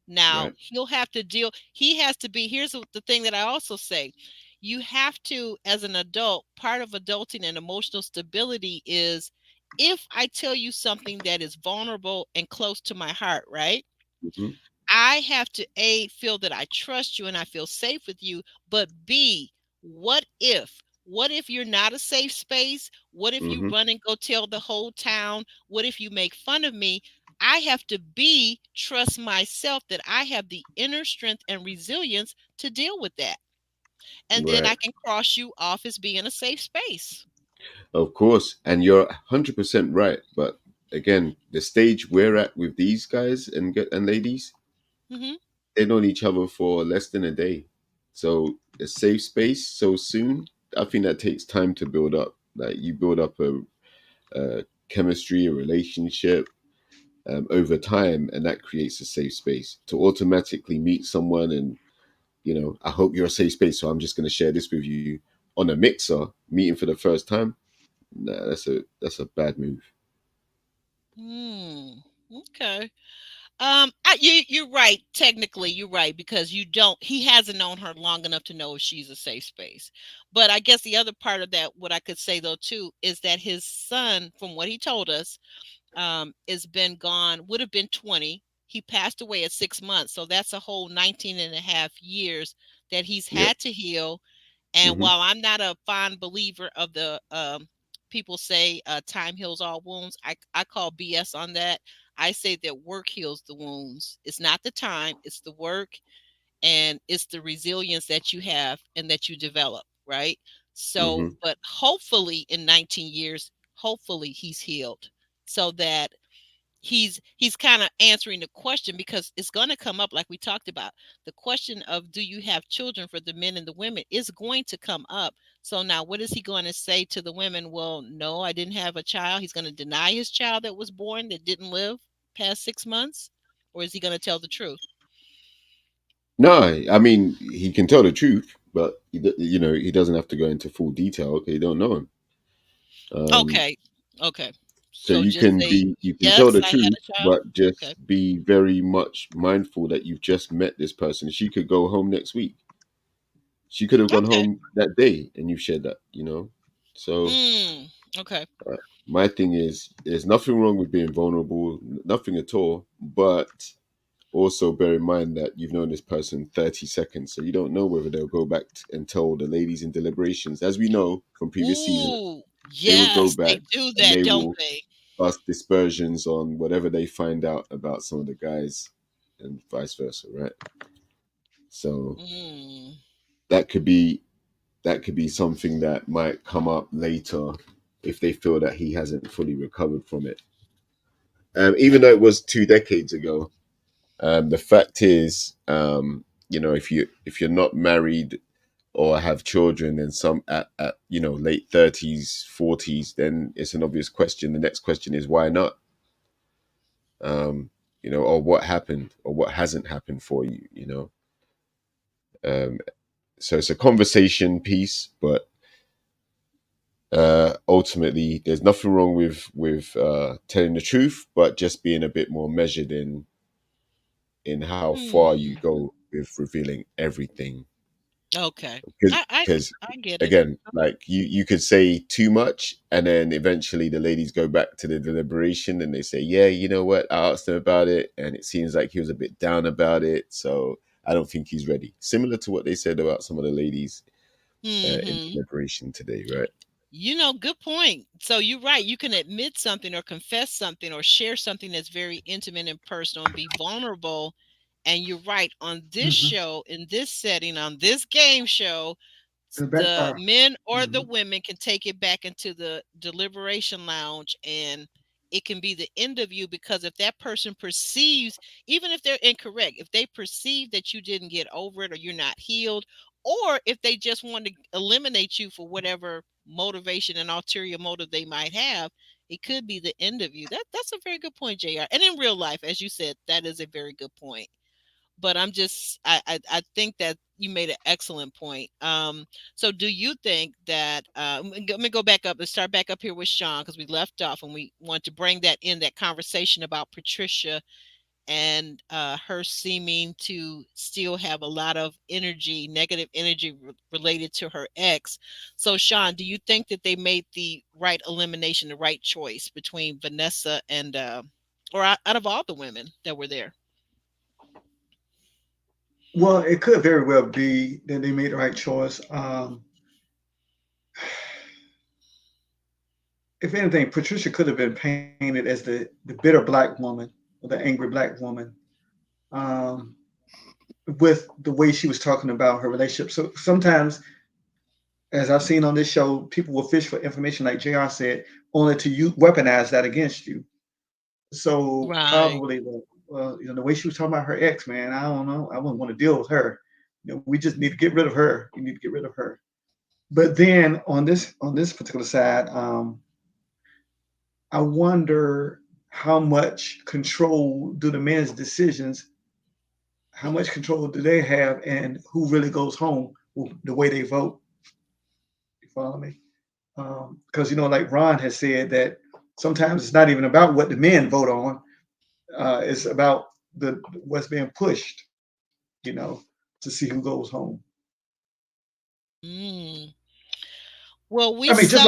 B: Now
C: Right.
B: he'll have to deal, he has to be, here's the thing that I also say, you have to, as an adult, part of adulting and emotional stability is, if I tell you something that is vulnerable and close to my heart, right?
C: Mm-hmm.
B: I have to A, feel that I trust you and I feel safe with you, but B, what if? What if you're not a safe space? What if you
C: Mm-hmm.
B: run and go tell the whole town? What if you make fun of me? I have to B, trust myself that I have the inner strength and resilience to deal with that. And then
C: Right.
B: I can cross you off as being a safe space.
C: Of course, and you're 100% right. But again, the stage we're at with these guys and ladies,
B: Hmm.
C: they known each other for less than a day. So a safe space so soon, I think that takes time to build up. Like you build up a chemistry, a relationship over time, and that creates a safe space. To automatically meet someone and I hope you're a safe space, so I'm just going to share this with you on a mixer meeting for the first time. Nah, that's a bad move.
B: Hmm. Okay. You're right. Technically, you're right, because you don't. He hasn't known her long enough to know if she's a safe space. But I guess the other part of that, what I could say though too, is that his son, from what he told us, has been gone. Would have been 20. He passed away at 6 months, so that's a whole 19 and a half years that he's
C: Yep.
B: had to heal. And
C: Hmm.
B: while I'm not a fond believer of the people say time heals all wounds, I call BS on that. I say that work heals the wounds. It's not the time, it's the work, and it's the resilience that you have and that you develop, right? So,
C: Hmm.
B: but hopefully in 19 years, hopefully he's healed, so that he's kind of answering the question, because it's going to come up, like we talked about. The question of, do you have children, for the men and the women, is going to come up. So now what is he going to say to the women? Well, no, I didn't have a child. He's going to deny his child that was born, that didn't live past 6 months, or is he going to tell the truth?
C: No, I mean he can tell the truth, but he doesn't have to go into full detail. Okay, you don't know him. Um,
B: Okay. Okay.
C: so
B: So just say,
C: you can tell
B: yes,
C: the
B: I had
C: truth,
B: a child.
C: but
B: Okay.
C: just be very much mindful that you've just met this person. She could go home next week. She could have gone
B: Okay.
C: home that day, and you've shared that. So
B: Mm, okay.
C: uh, my thing is, there's nothing wrong with being vulnerable, nothing at all. But also bear in mind that you've known this person 30 seconds, so you don't know whether they'll go back and tell the ladies in deliberations. As we know from previous seasons,
B: Ooh,
C: they will go
B: yes, they
C: back
B: do
C: and
B: that,
C: they
B: don't
C: will
B: they?
C: cast dispersions on whatever they find out about some of the guys and vice versa, right? So
B: Mm.
C: that could be that could be something that might come up later if they feel that he hasn't fully recovered from it. Even though it was 2 decades ago, the fact is, if you're not married or have children and some at late 30s, 40s, then it's an obvious question. The next question is why not? Or what happened or what hasn't happened for you. Um, so it's a conversation piece, but ultimately there's nothing wrong with telling the truth, but just being a bit more measured in how far you
B: Hmm.
C: go with revealing everything.
B: Okay.
C: because
B: I
C: because
B: I get it.
C: again, like you could say too much, and then eventually the ladies go back to the deliberation and they say, yeah, you know what, I asked him about it and it seems like he was a bit down about it, so I don't think he's ready, similar to what they said about some of the ladies in
B: Hmm.
C: deliberation today, right?
B: Good point. So you're right. You can admit something or confess something or share something that's very intimate and personal and be vulnerable. And you're right. On this
D: Hmm.
B: show, in this setting, on this game show,
D: In the
B: the
D: backfire.
B: men or the
D: Hmm.
B: women can take it back into the deliberation lounge, and it can be the end of you, because if that person perceives, even if they're incorrect, if they perceive that you didn't get over it or you're not healed, or if they just want to eliminate you for whatever motivation and ulterior motive they might have, it could be the end of you. That's a very good point, JR. And in real life, as you said, that is a very good point. But I think that you made an excellent point. So do you think that let me go back up. Let's start back up here with Sean, because we left off and we want to bring that in, that conversation about Patricia and her seeming to still have a lot of energy, negative energy related to her ex. So Sean, do you think that they made the right elimination, the right choice between Vanessa and or out of all the women that were there?
D: Well, it could very well be that they made the right choice. If anything, Patricia could have been painted as the bitter black woman or the angry black woman, um, with the way she was talking about her relationship. So sometimes, as I've seen on this show, people will fish for information, like JR said, only to weaponize that against you. So
B: Right.
D: probably, well, the way she was talking about her ex, man, I don't know. I wouldn't want to deal with her. We just need to get rid of her. You need to get rid of her. But then on this particular side, I wonder how much control do the men's decisions, how much control do they have, and who really goes home with the way they vote. You follow me? Because like Ron has said that sometimes it's not even about what the men vote on. It's about the what's being pushed. You know, to see who goes home.
B: Mm. Well,
D: I
B: we
D: mean,
B: saw.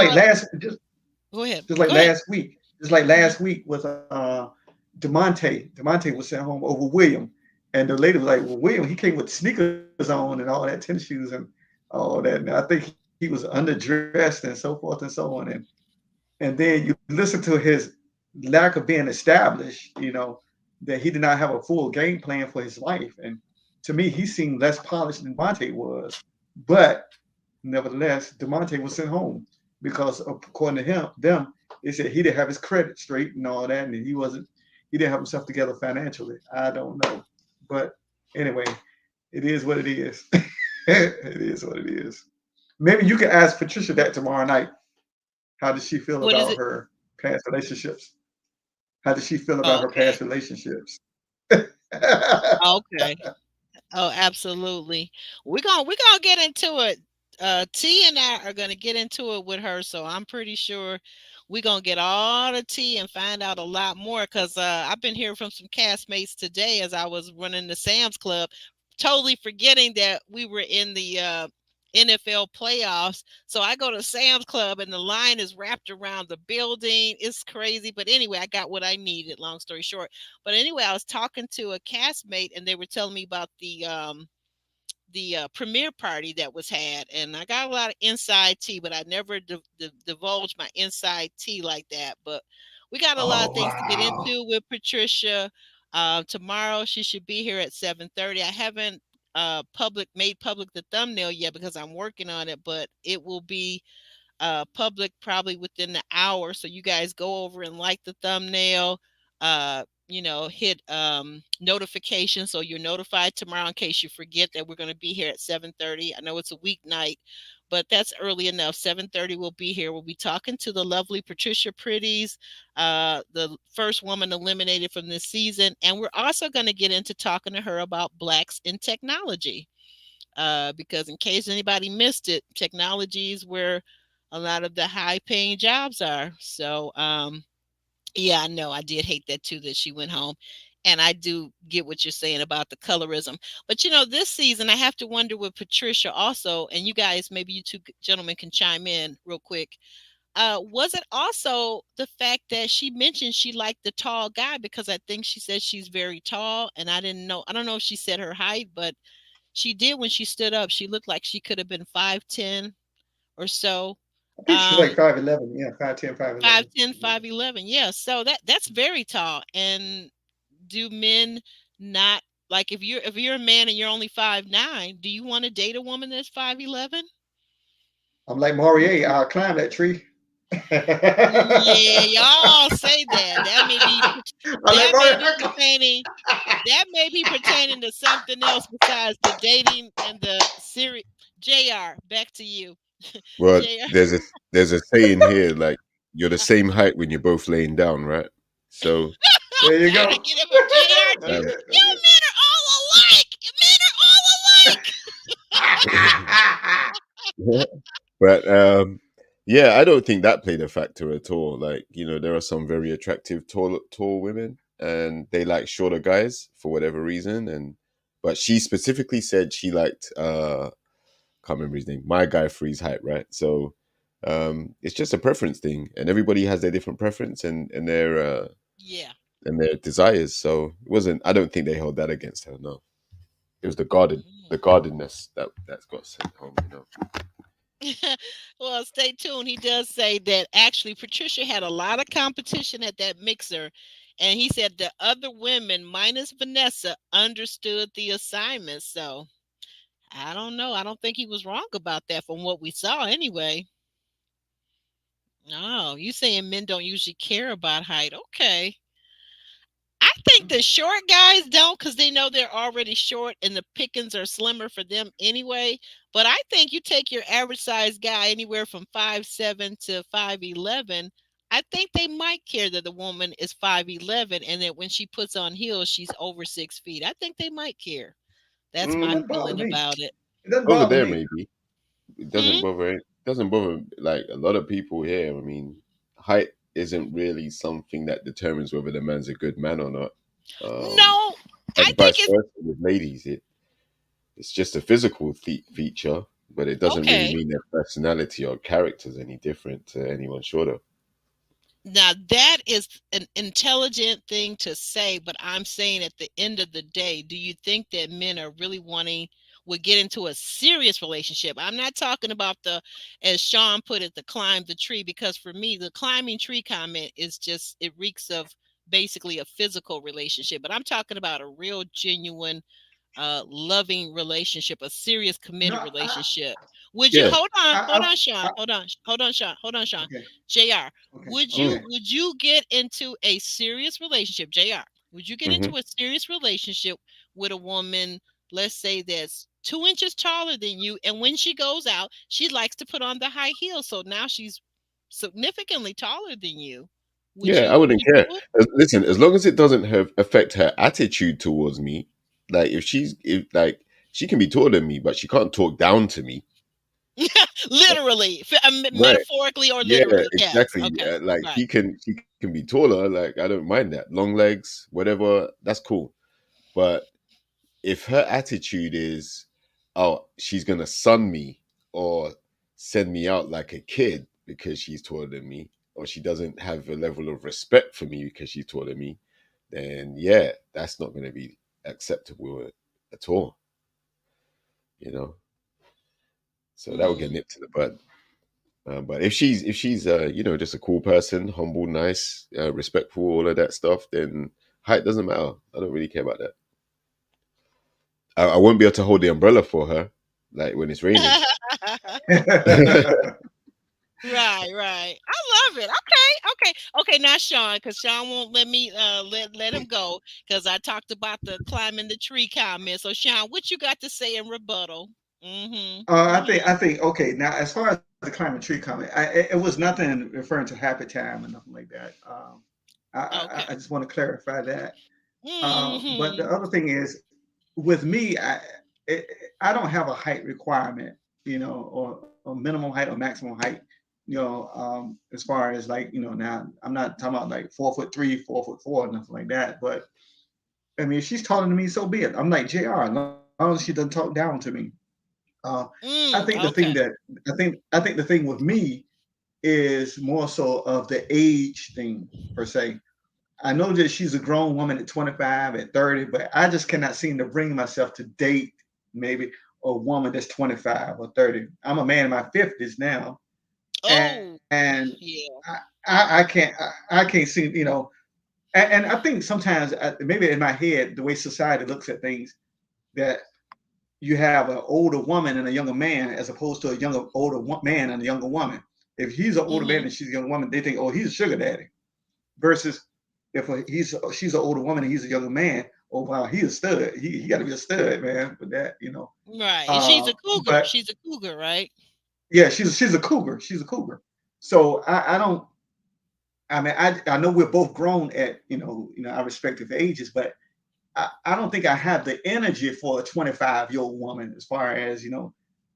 B: Go ahead.
D: just like
B: Go ahead.
D: last week, just like
B: Mhm.
D: last week with Demonte. Demonte was sent home over William, and the lady was like, "Well, William, he came with sneakers on and all that, tennis shoes and all that. And I think he was underdressed and so forth and so on." And then you listen to his lack of being established. That he did not have a full game plan for his life, and to me, he seemed less polished than Demonte was. But nevertheless, Demonte was sent home because, according to them, they said he didn't have his credit straight and all that, and he didn't have himself together financially. I don't know, but anyway, it is what it is. It is what it is. Maybe you can ask Patricia that tomorrow night. How does she feel
B: What is
D: about
B: it?
D: her past relationships? How does she feel about her
B: Okay.
D: past relationships?
B: Okay. Oh, absolutely. We're gonna get into it. T and I are gonna get into it with her, so I'm pretty sure we're gonna get all the tea and find out a lot more. Cause I've been hearing from some castmates today as I was running the Sam's Club, totally forgetting that we were in the NFL playoffs. So I go to Sam's Club and the line is wrapped around the building. It's crazy. But anyway, I got what I needed, long story short. But anyway, I was talking to a castmate and they were telling me about the premiere party that was had, and I got a lot of inside tea, but I never divulged my inside tea like that. But we got a lot of
D: Oh
B: things to get
D: wow!
B: into with Patricia. Tomorrow she should be here at 7:30. I haven't made public the thumbnail yet because I'm working on it, but it will be public probably within the hour. So you guys go over and like the thumbnail, hit notification so you're notified tomorrow in case you forget that we're going to be here at 7:30. I know it's a weeknight, but that's early enough. 7:30 we'll be here. We'll be talking to the lovely Patricia Pretties, the first woman eliminated from this season. And we're also going to get into talking to her about Blacks in technology, because in case anybody missed it, technology is where a lot of the high paying jobs are. So, yeah, I know I did hate that too, that she went home. And I do get what you're saying about the colorism. But this season, I have to wonder with Patricia also, and you guys, maybe you two gentlemen can chime in real quick. Was it also the fact that she mentioned she liked the tall guy? Because I think she said she's very tall, and I didn't know. I don't know if she said her height, but she did when she stood up. She looked like she could have been 5'10" or so.
D: I think she's like
B: Um,
D: 5'11". Yeah, 5'10", 5'11".
B: 5'10", 5'11". Yeah, so that's very tall. And do men not, like, if you're a man and you're only 5'9", do you want to date a woman that's 5'11"?
D: I'm like Maury. I'll climb that tree.
B: Yeah, y'all say that. That may be
D: I'm like
B: that may
D: Maury.
B: be pertaining that may be pertaining to something else besides the dating and the series. JR, back to you.
C: Well,
B: JR.
C: there's a saying here like you're the same height when you're both laying down, right? So
D: There you
B: Gotta
D: go.
B: get him a JR too.
C: um,
B: You men are all alike. You men are all alike.
C: but yeah, I don't think that played a factor at all. Like, there are some very attractive tall women and they like shorter guys for whatever reason. But she specifically said she liked can't remember his name, my guy for his height, right? So it's just a preference thing and everybody has their different preference
B: Yeah.
C: and their desires. So it wasn't I don't think they held that against her, no. It was the
B: Mm.
C: guardedness that's got sent home.
B: Well, stay tuned. He does say that actually Patricia had a lot of competition at that mixer. And he said the other women, minus Vanessa, understood the assignment. So I don't know. I don't think he was wrong about that from what we saw anyway. Oh, you saying men don't usually care about height. Okay. I think the short guys don't because they know they're already short and the pickings are slimmer for them anyway. But I think you take your average size guy anywhere from 5'7" to 5'11". I think they might care that the woman is 5'11" and that when she puts on heels, she's over 6 feet. I think they might care. That's
D: It
B: my
C: Mm,
D: doesn't bother
B: feeling
D: me.
B: about it.
D: It doesn't
C: over
D: bother
C: there
D: me.
C: maybe. It
B: Hmm?
C: doesn't bother like a lot of people here. I mean, height isn't really something that determines whether the man's a good man or not. Um,
B: No, I
C: and
B: think
C: vice
B: it's
C: versa with ladies. It's just a physical feature, but it doesn't really
B: okay.
C: mean their personality or character is any different to anyone shorter.
B: Now that is an intelligent thing to say, but I'm saying at the end of the day, do you think that men are really wanting would get into a serious relationship? I'm not talking about the, as Sean put it, the climb the tree, because for me, the climbing tree comment is just it reeks of basically a physical relationship. But I'm talking about a real genuine loving relationship, a serious
D: No,
B: committed relationship. Would you
C: Yeah.
B: hold
D: I,
B: on, Sean,
D: I,
B: hold on, Sean,
D: okay,
B: Jr.
D: okay,
B: Would you
C: Mm,
D: okay.
B: would you get into a serious relationship, Jr. Would you get
C: hmm
B: into a serious relationship with a woman, let's say that's 2 inches taller than you, and when she goes out, she likes to put on the high heels, so now she's significantly taller than you. Would
C: Yeah,
B: you
C: I
B: would
C: wouldn't
B: you
C: care.
B: do it?
C: Listen, as long as it doesn't have affect her attitude towards me, like if like she can be taller than me, but she can't talk down to me.
B: Literally,
C: Right.
B: metaphorically or
C: Yeah,
B: literally. Yes.
C: exactly.
B: Okay.
C: Like
B: Right.
C: she can be taller. Like I don't mind that. Long legs, whatever. That's cool. But if her attitude is, oh, she's gonna sun me or send me out like a kid because she's taller than me, or she doesn't have a level of respect for me because she's taller than me, then yeah, that's not gonna be acceptable at all. You know. So that would get
B: Hmm.
C: nipped to the bud. But if she's just a cool person, humble, nice, respectful, all of that stuff, then height doesn't matter. I don't really care about that. I won't be able to hold the umbrella for her, like when it's raining.
B: Right, right. I love it. Okay, okay, okay. Now, Sean, because Sean won't let me let him go because I talked about the climbing the tree comment. So, Sean, what you got to say in rebuttal? Mm-hmm.
D: I think okay. Now, as far as the climate tree comment, it was nothing referring to happy time or nothing like that. I
B: Okay.
D: just want to clarify that. But the
B: Mm-hmm.
D: other thing is, with me, it, I don't have a height requirement, or minimum height or maximum height. As far as like, now I'm not talking about like 4'3", 4'4", nothing like that. But I mean, if she's taller than me, so be it. I'm like JR, as long as she doesn't talk down to me. Uh, I think the thing
B: Okay.
D: that I think the thing with me is more so of the age thing per se. I know that she's a grown woman at 25, at 30, but I just cannot seem to bring myself to date maybe a woman that's 25 or 30. I'm a man in my 50s now,
B: Oh,
D: and
B: yeah.
D: I can't see, and I think sometimes maybe in my head the way society looks at things that you have an older woman and a younger man as opposed to a younger man and a younger woman. If he's an older man
B: Mm-hmm.
D: and she's a younger woman, they think, oh, he's a sugar daddy. Versus if she's an older woman and he's a younger man, oh wow, he's a stud. He got to be a stud, man, for that, you know.
B: Right. And she's a cougar.
D: But
B: She's a cougar, right?
D: yeah, she's a cougar. She's a cougar. So I don't. I mean, I know we're both grown at our respective ages, but I don't think I have the energy for a 25-year-old woman as far as and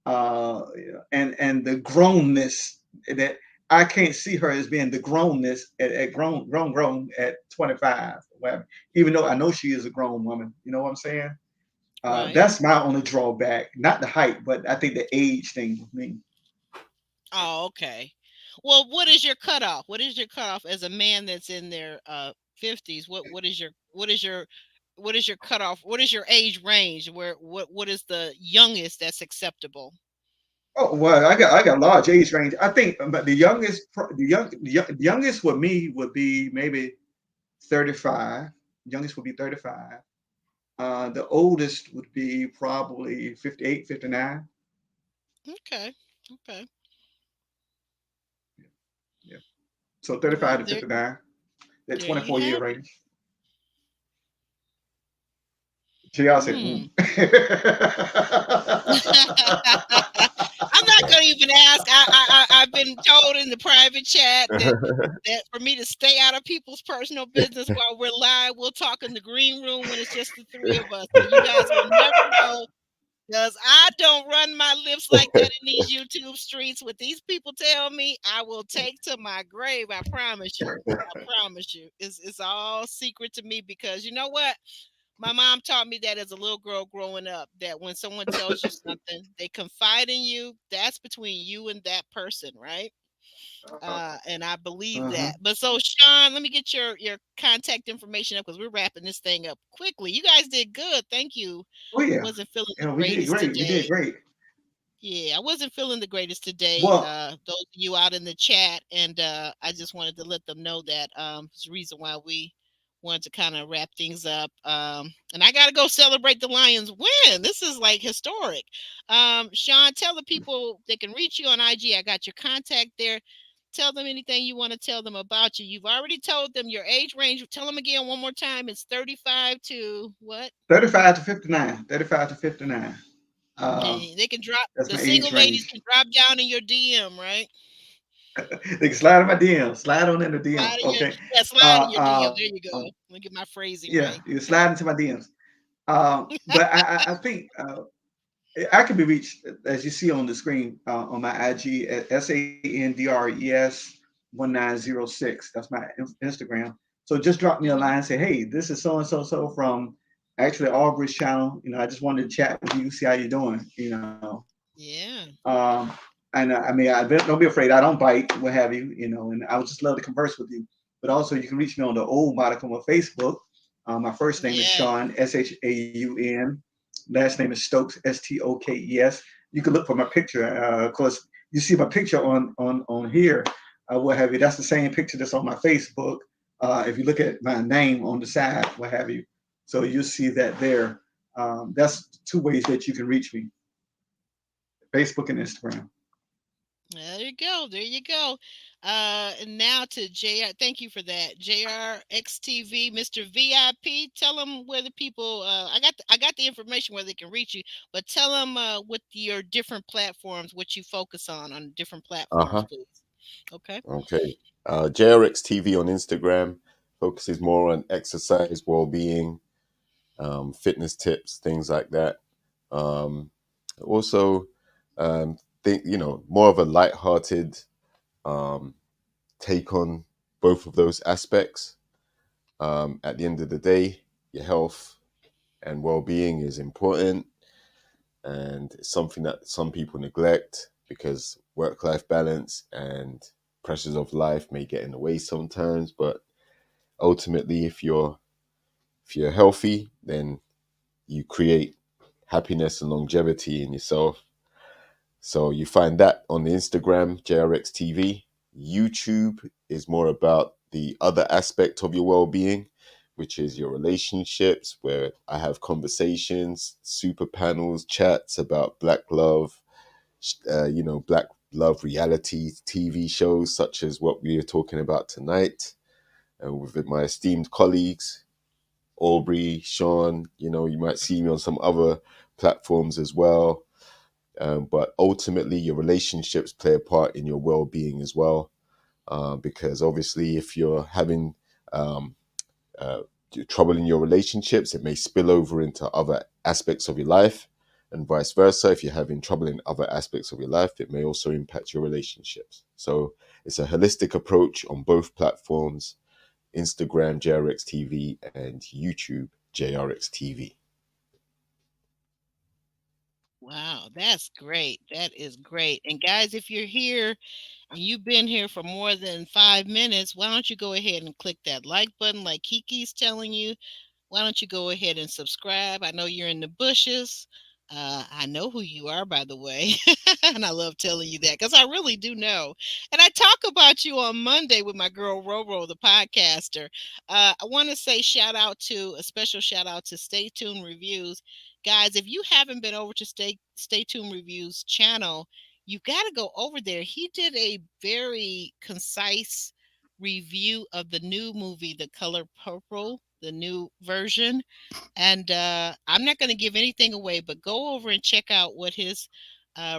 D: the grownness that I can't see her as being the grownness at grown at 25, whatever, even though I know she is a grown woman. You know what I'm saying?
B: Right.
D: That's my only drawback, not the height, but I think the age thing with me.
B: Oh, okay. Well, what is your cutoff? What is your cutoff as a man that's in their 50s? What is your cutoff? What is your age range? What is the youngest that's acceptable?
D: Oh well, I got a large age range. I think, but the youngest with me would be maybe 35. Youngest would be 35. The oldest would be probably 58, 59.
B: Okay. Okay.
D: Yeah. So
B: Well,
D: 35 to
B: there
D: 59, that
B: there you
D: 24-year
B: have it.
D: range. JR said,
B: Hmm.
D: mm.
B: I'm not gonna even ask. I've been told in the private chat that for me to stay out of people's personal business while we're live, we'll talk in the green room when it's just the three of us. So you guys will never know because I don't run my lips like that in these YouTube streets. What these people tell me, I will take to my grave. I promise you. I promise you. It's all secret to me because you know what? My mom taught me that as a little girl growing up, that when someone tells you something, they confide in you. That's between you and that person, right? And I believe
D: Uh-huh.
B: that. But so, Sean, let me get your contact information up because we're wrapping this thing up quickly. You guys did good. Thank you.
D: Oh yeah.
B: Wasn't feeling the
D: Yeah, we did
B: greatest
D: great. We did
B: today.
D: great.
B: Yeah, I wasn't feeling the greatest today.
D: Well,
B: Those of you out in the chat, and I just wanted to let them know that it's the reason why we wanted to kind of wrap things up. And I got to go celebrate the Lions win. This is like historic. Sean, tell the people they can reach you on IG. I got your contact there. Tell them anything you want to tell them about you. You've already told them your age range. Tell them again one more time. It's 35 to what?
D: 35 to 59. 35 to 59. Um,
B: And they can drop
D: that's
B: the
D: my
B: single
D: age
B: ladies
D: range.
B: can drop down in your DM, right?
D: They can slide in my DM. Slide on in the DM.
B: Slide in your
D: Okay.
B: yeah, slide in
D: Uh,
B: your DM.
D: uh,
B: There you go.
D: um,
B: Let me get my phrasing
D: yeah,
B: right.
D: you slide into my DMs. But I think I can be reached, as you see on the screen, on my IG at SANDRES1906. That's my Instagram. So just drop me a
B: Mhm.
D: line and say, hey, this is so and so so from actually Aubrey's channel. I just wanted to chat with you, see how you're doing.
B: Yeah.
D: Um, and I mean, don't be afraid. I don't bite, what have you. And I would just love to converse with you. But also, you can reach me on the old modicum of Facebook. My first name is
B: Yeah.
D: Sean, Shaun. Last name is Stokes, Stokes. You can look for my picture. Of course, you see my picture on here, what have you. That's the same picture that's on my Facebook. If you look at my name on the side, what have you. So you'll see that there. That's two ways that you can reach me: Facebook and Instagram.
B: There you go. There you go. And now to JR. Thank you for that. JRXTV, Mr. VIP. Tell them where the people I got the information where they can reach you, but tell them what your different platforms, what you focus on different platforms,
C: Uh-huh.
B: please. Okay.
C: Okay. JRX TV on Instagram focuses more on exercise, well-being, fitness tips, things like that. Um, also, think more of a light-hearted um, take on both of those aspects. At the end of the day, your health and well-being is important, and it's something that some people neglect because work-life balance and pressures of life may get in the way sometimes. But ultimately, if you're healthy, then you create happiness and longevity in yourself. So you find that on the Instagram, JRX TV. YouTube is more about the other aspect of your well-being, which is your relationships, where I have conversations, super panels, chats about Black love, Black love reality TV shows such as what we are talking about tonight, with my esteemed colleagues, Aubrey, Sean. You might see me on some other platforms as well. But ultimately, your relationships play a part in your well being as well. Because obviously, if you're having um, uh, trouble in your relationships, it may spill over into other aspects of your life, and vice versa. If you're having trouble in other aspects of your life, it may also impact your relationships. So it's a holistic approach on both platforms: Instagram JRX TV and YouTube JRX TV.
B: Wow, that's great. That is great. And guys, if you're here and you've been here for more than 5 minutes, why don't you go ahead and click that like button like Kiki's telling you? Why don't you go ahead and subscribe? I know you're in the bushes. I know who you are, by the way. And I love telling you that because I really do know. And I talk about you on Monday with my girl Roro, the podcaster. I want to say a special shout out to Stay Tuned Reviews. Guys, if you haven't been over to Stay Tuned Reviews channel, you got to go over there. He did a very concise review of the new movie, The Color Purple, the new version. And I'm not going to give anything away, but go over and check out what his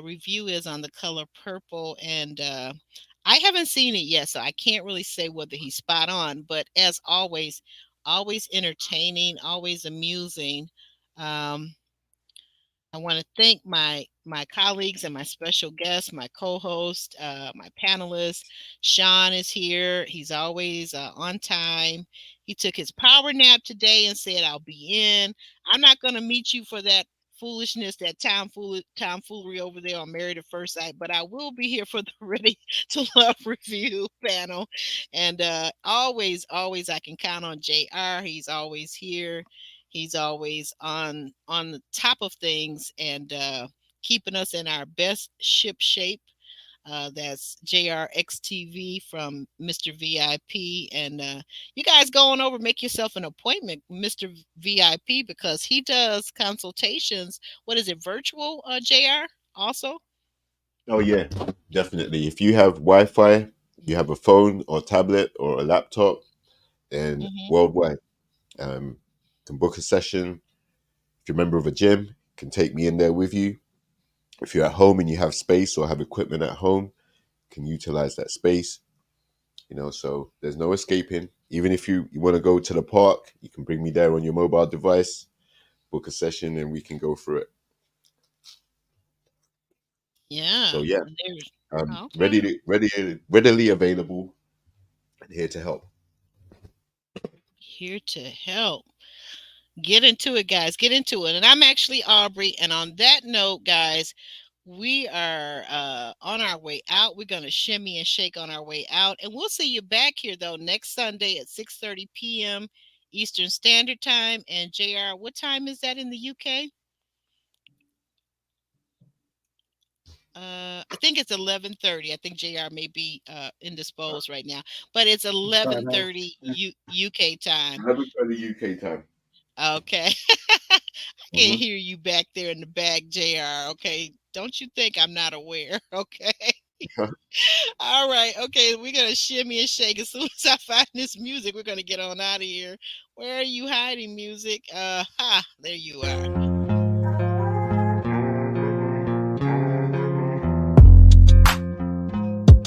B: review is on The Color Purple. And I haven't seen it yet, so I can't really say whether he's spot on. But as always, always entertaining, always amusing. Um, I want to thank my colleagues and my special guest, my co-host, my panelist. Sean is here. He's always on time. He took his power nap today and said, "I'll be in." I'm not going to meet you for that foolishness, that tomfoolery over there on Married at First Sight, but I will be here for the Ready to Love review panel. And always, I can count on Jr. He's always here. He's always on the top of things and keeping us in our best ship shape. That's JRXTV from Mr. VIP. And you guys go on over, make yourself an appointment, Mr. VIP, because he does consultations. What is it, virtual, JR, also?
C: Oh yeah, definitely. If you have Wi-Fi, you have a phone or tablet or a laptop, and
B: Mm-hmm.
C: worldwide, can book a session. If you're a member of a gym, can take me in there with you. If you're at home and you have space or have equipment at home, can utilize that space. So there's no escaping. Even if you want to go to the park, you can bring me there on your mobile device, book a session, and we can go through it.
B: Yeah.
C: So yeah,
B: Okay.
C: readily available, and here to help.
B: Here to help. Get into it, guys. Get into it. And I'm actually Aubrey. And on that note, guys, we are on our way out. We're going to shimmy and shake on our way out. And we'll see you back here, though, next Sunday at 6:30 p.m. Eastern Standard Time. And JR, what time is that in the UK? I think it's 11:30. I think JR may be indisposed right now, but it's 11:30 UK time.
C: 11:30 UK time.
B: Okay. I can hear you back there in the back, JR. Okay. Don't you think I'm not aware? Okay. All right. Okay. We're going to shimmy and shake. As soon as I find this music, we're going to get on out of here. Where are you hiding, music? There you are.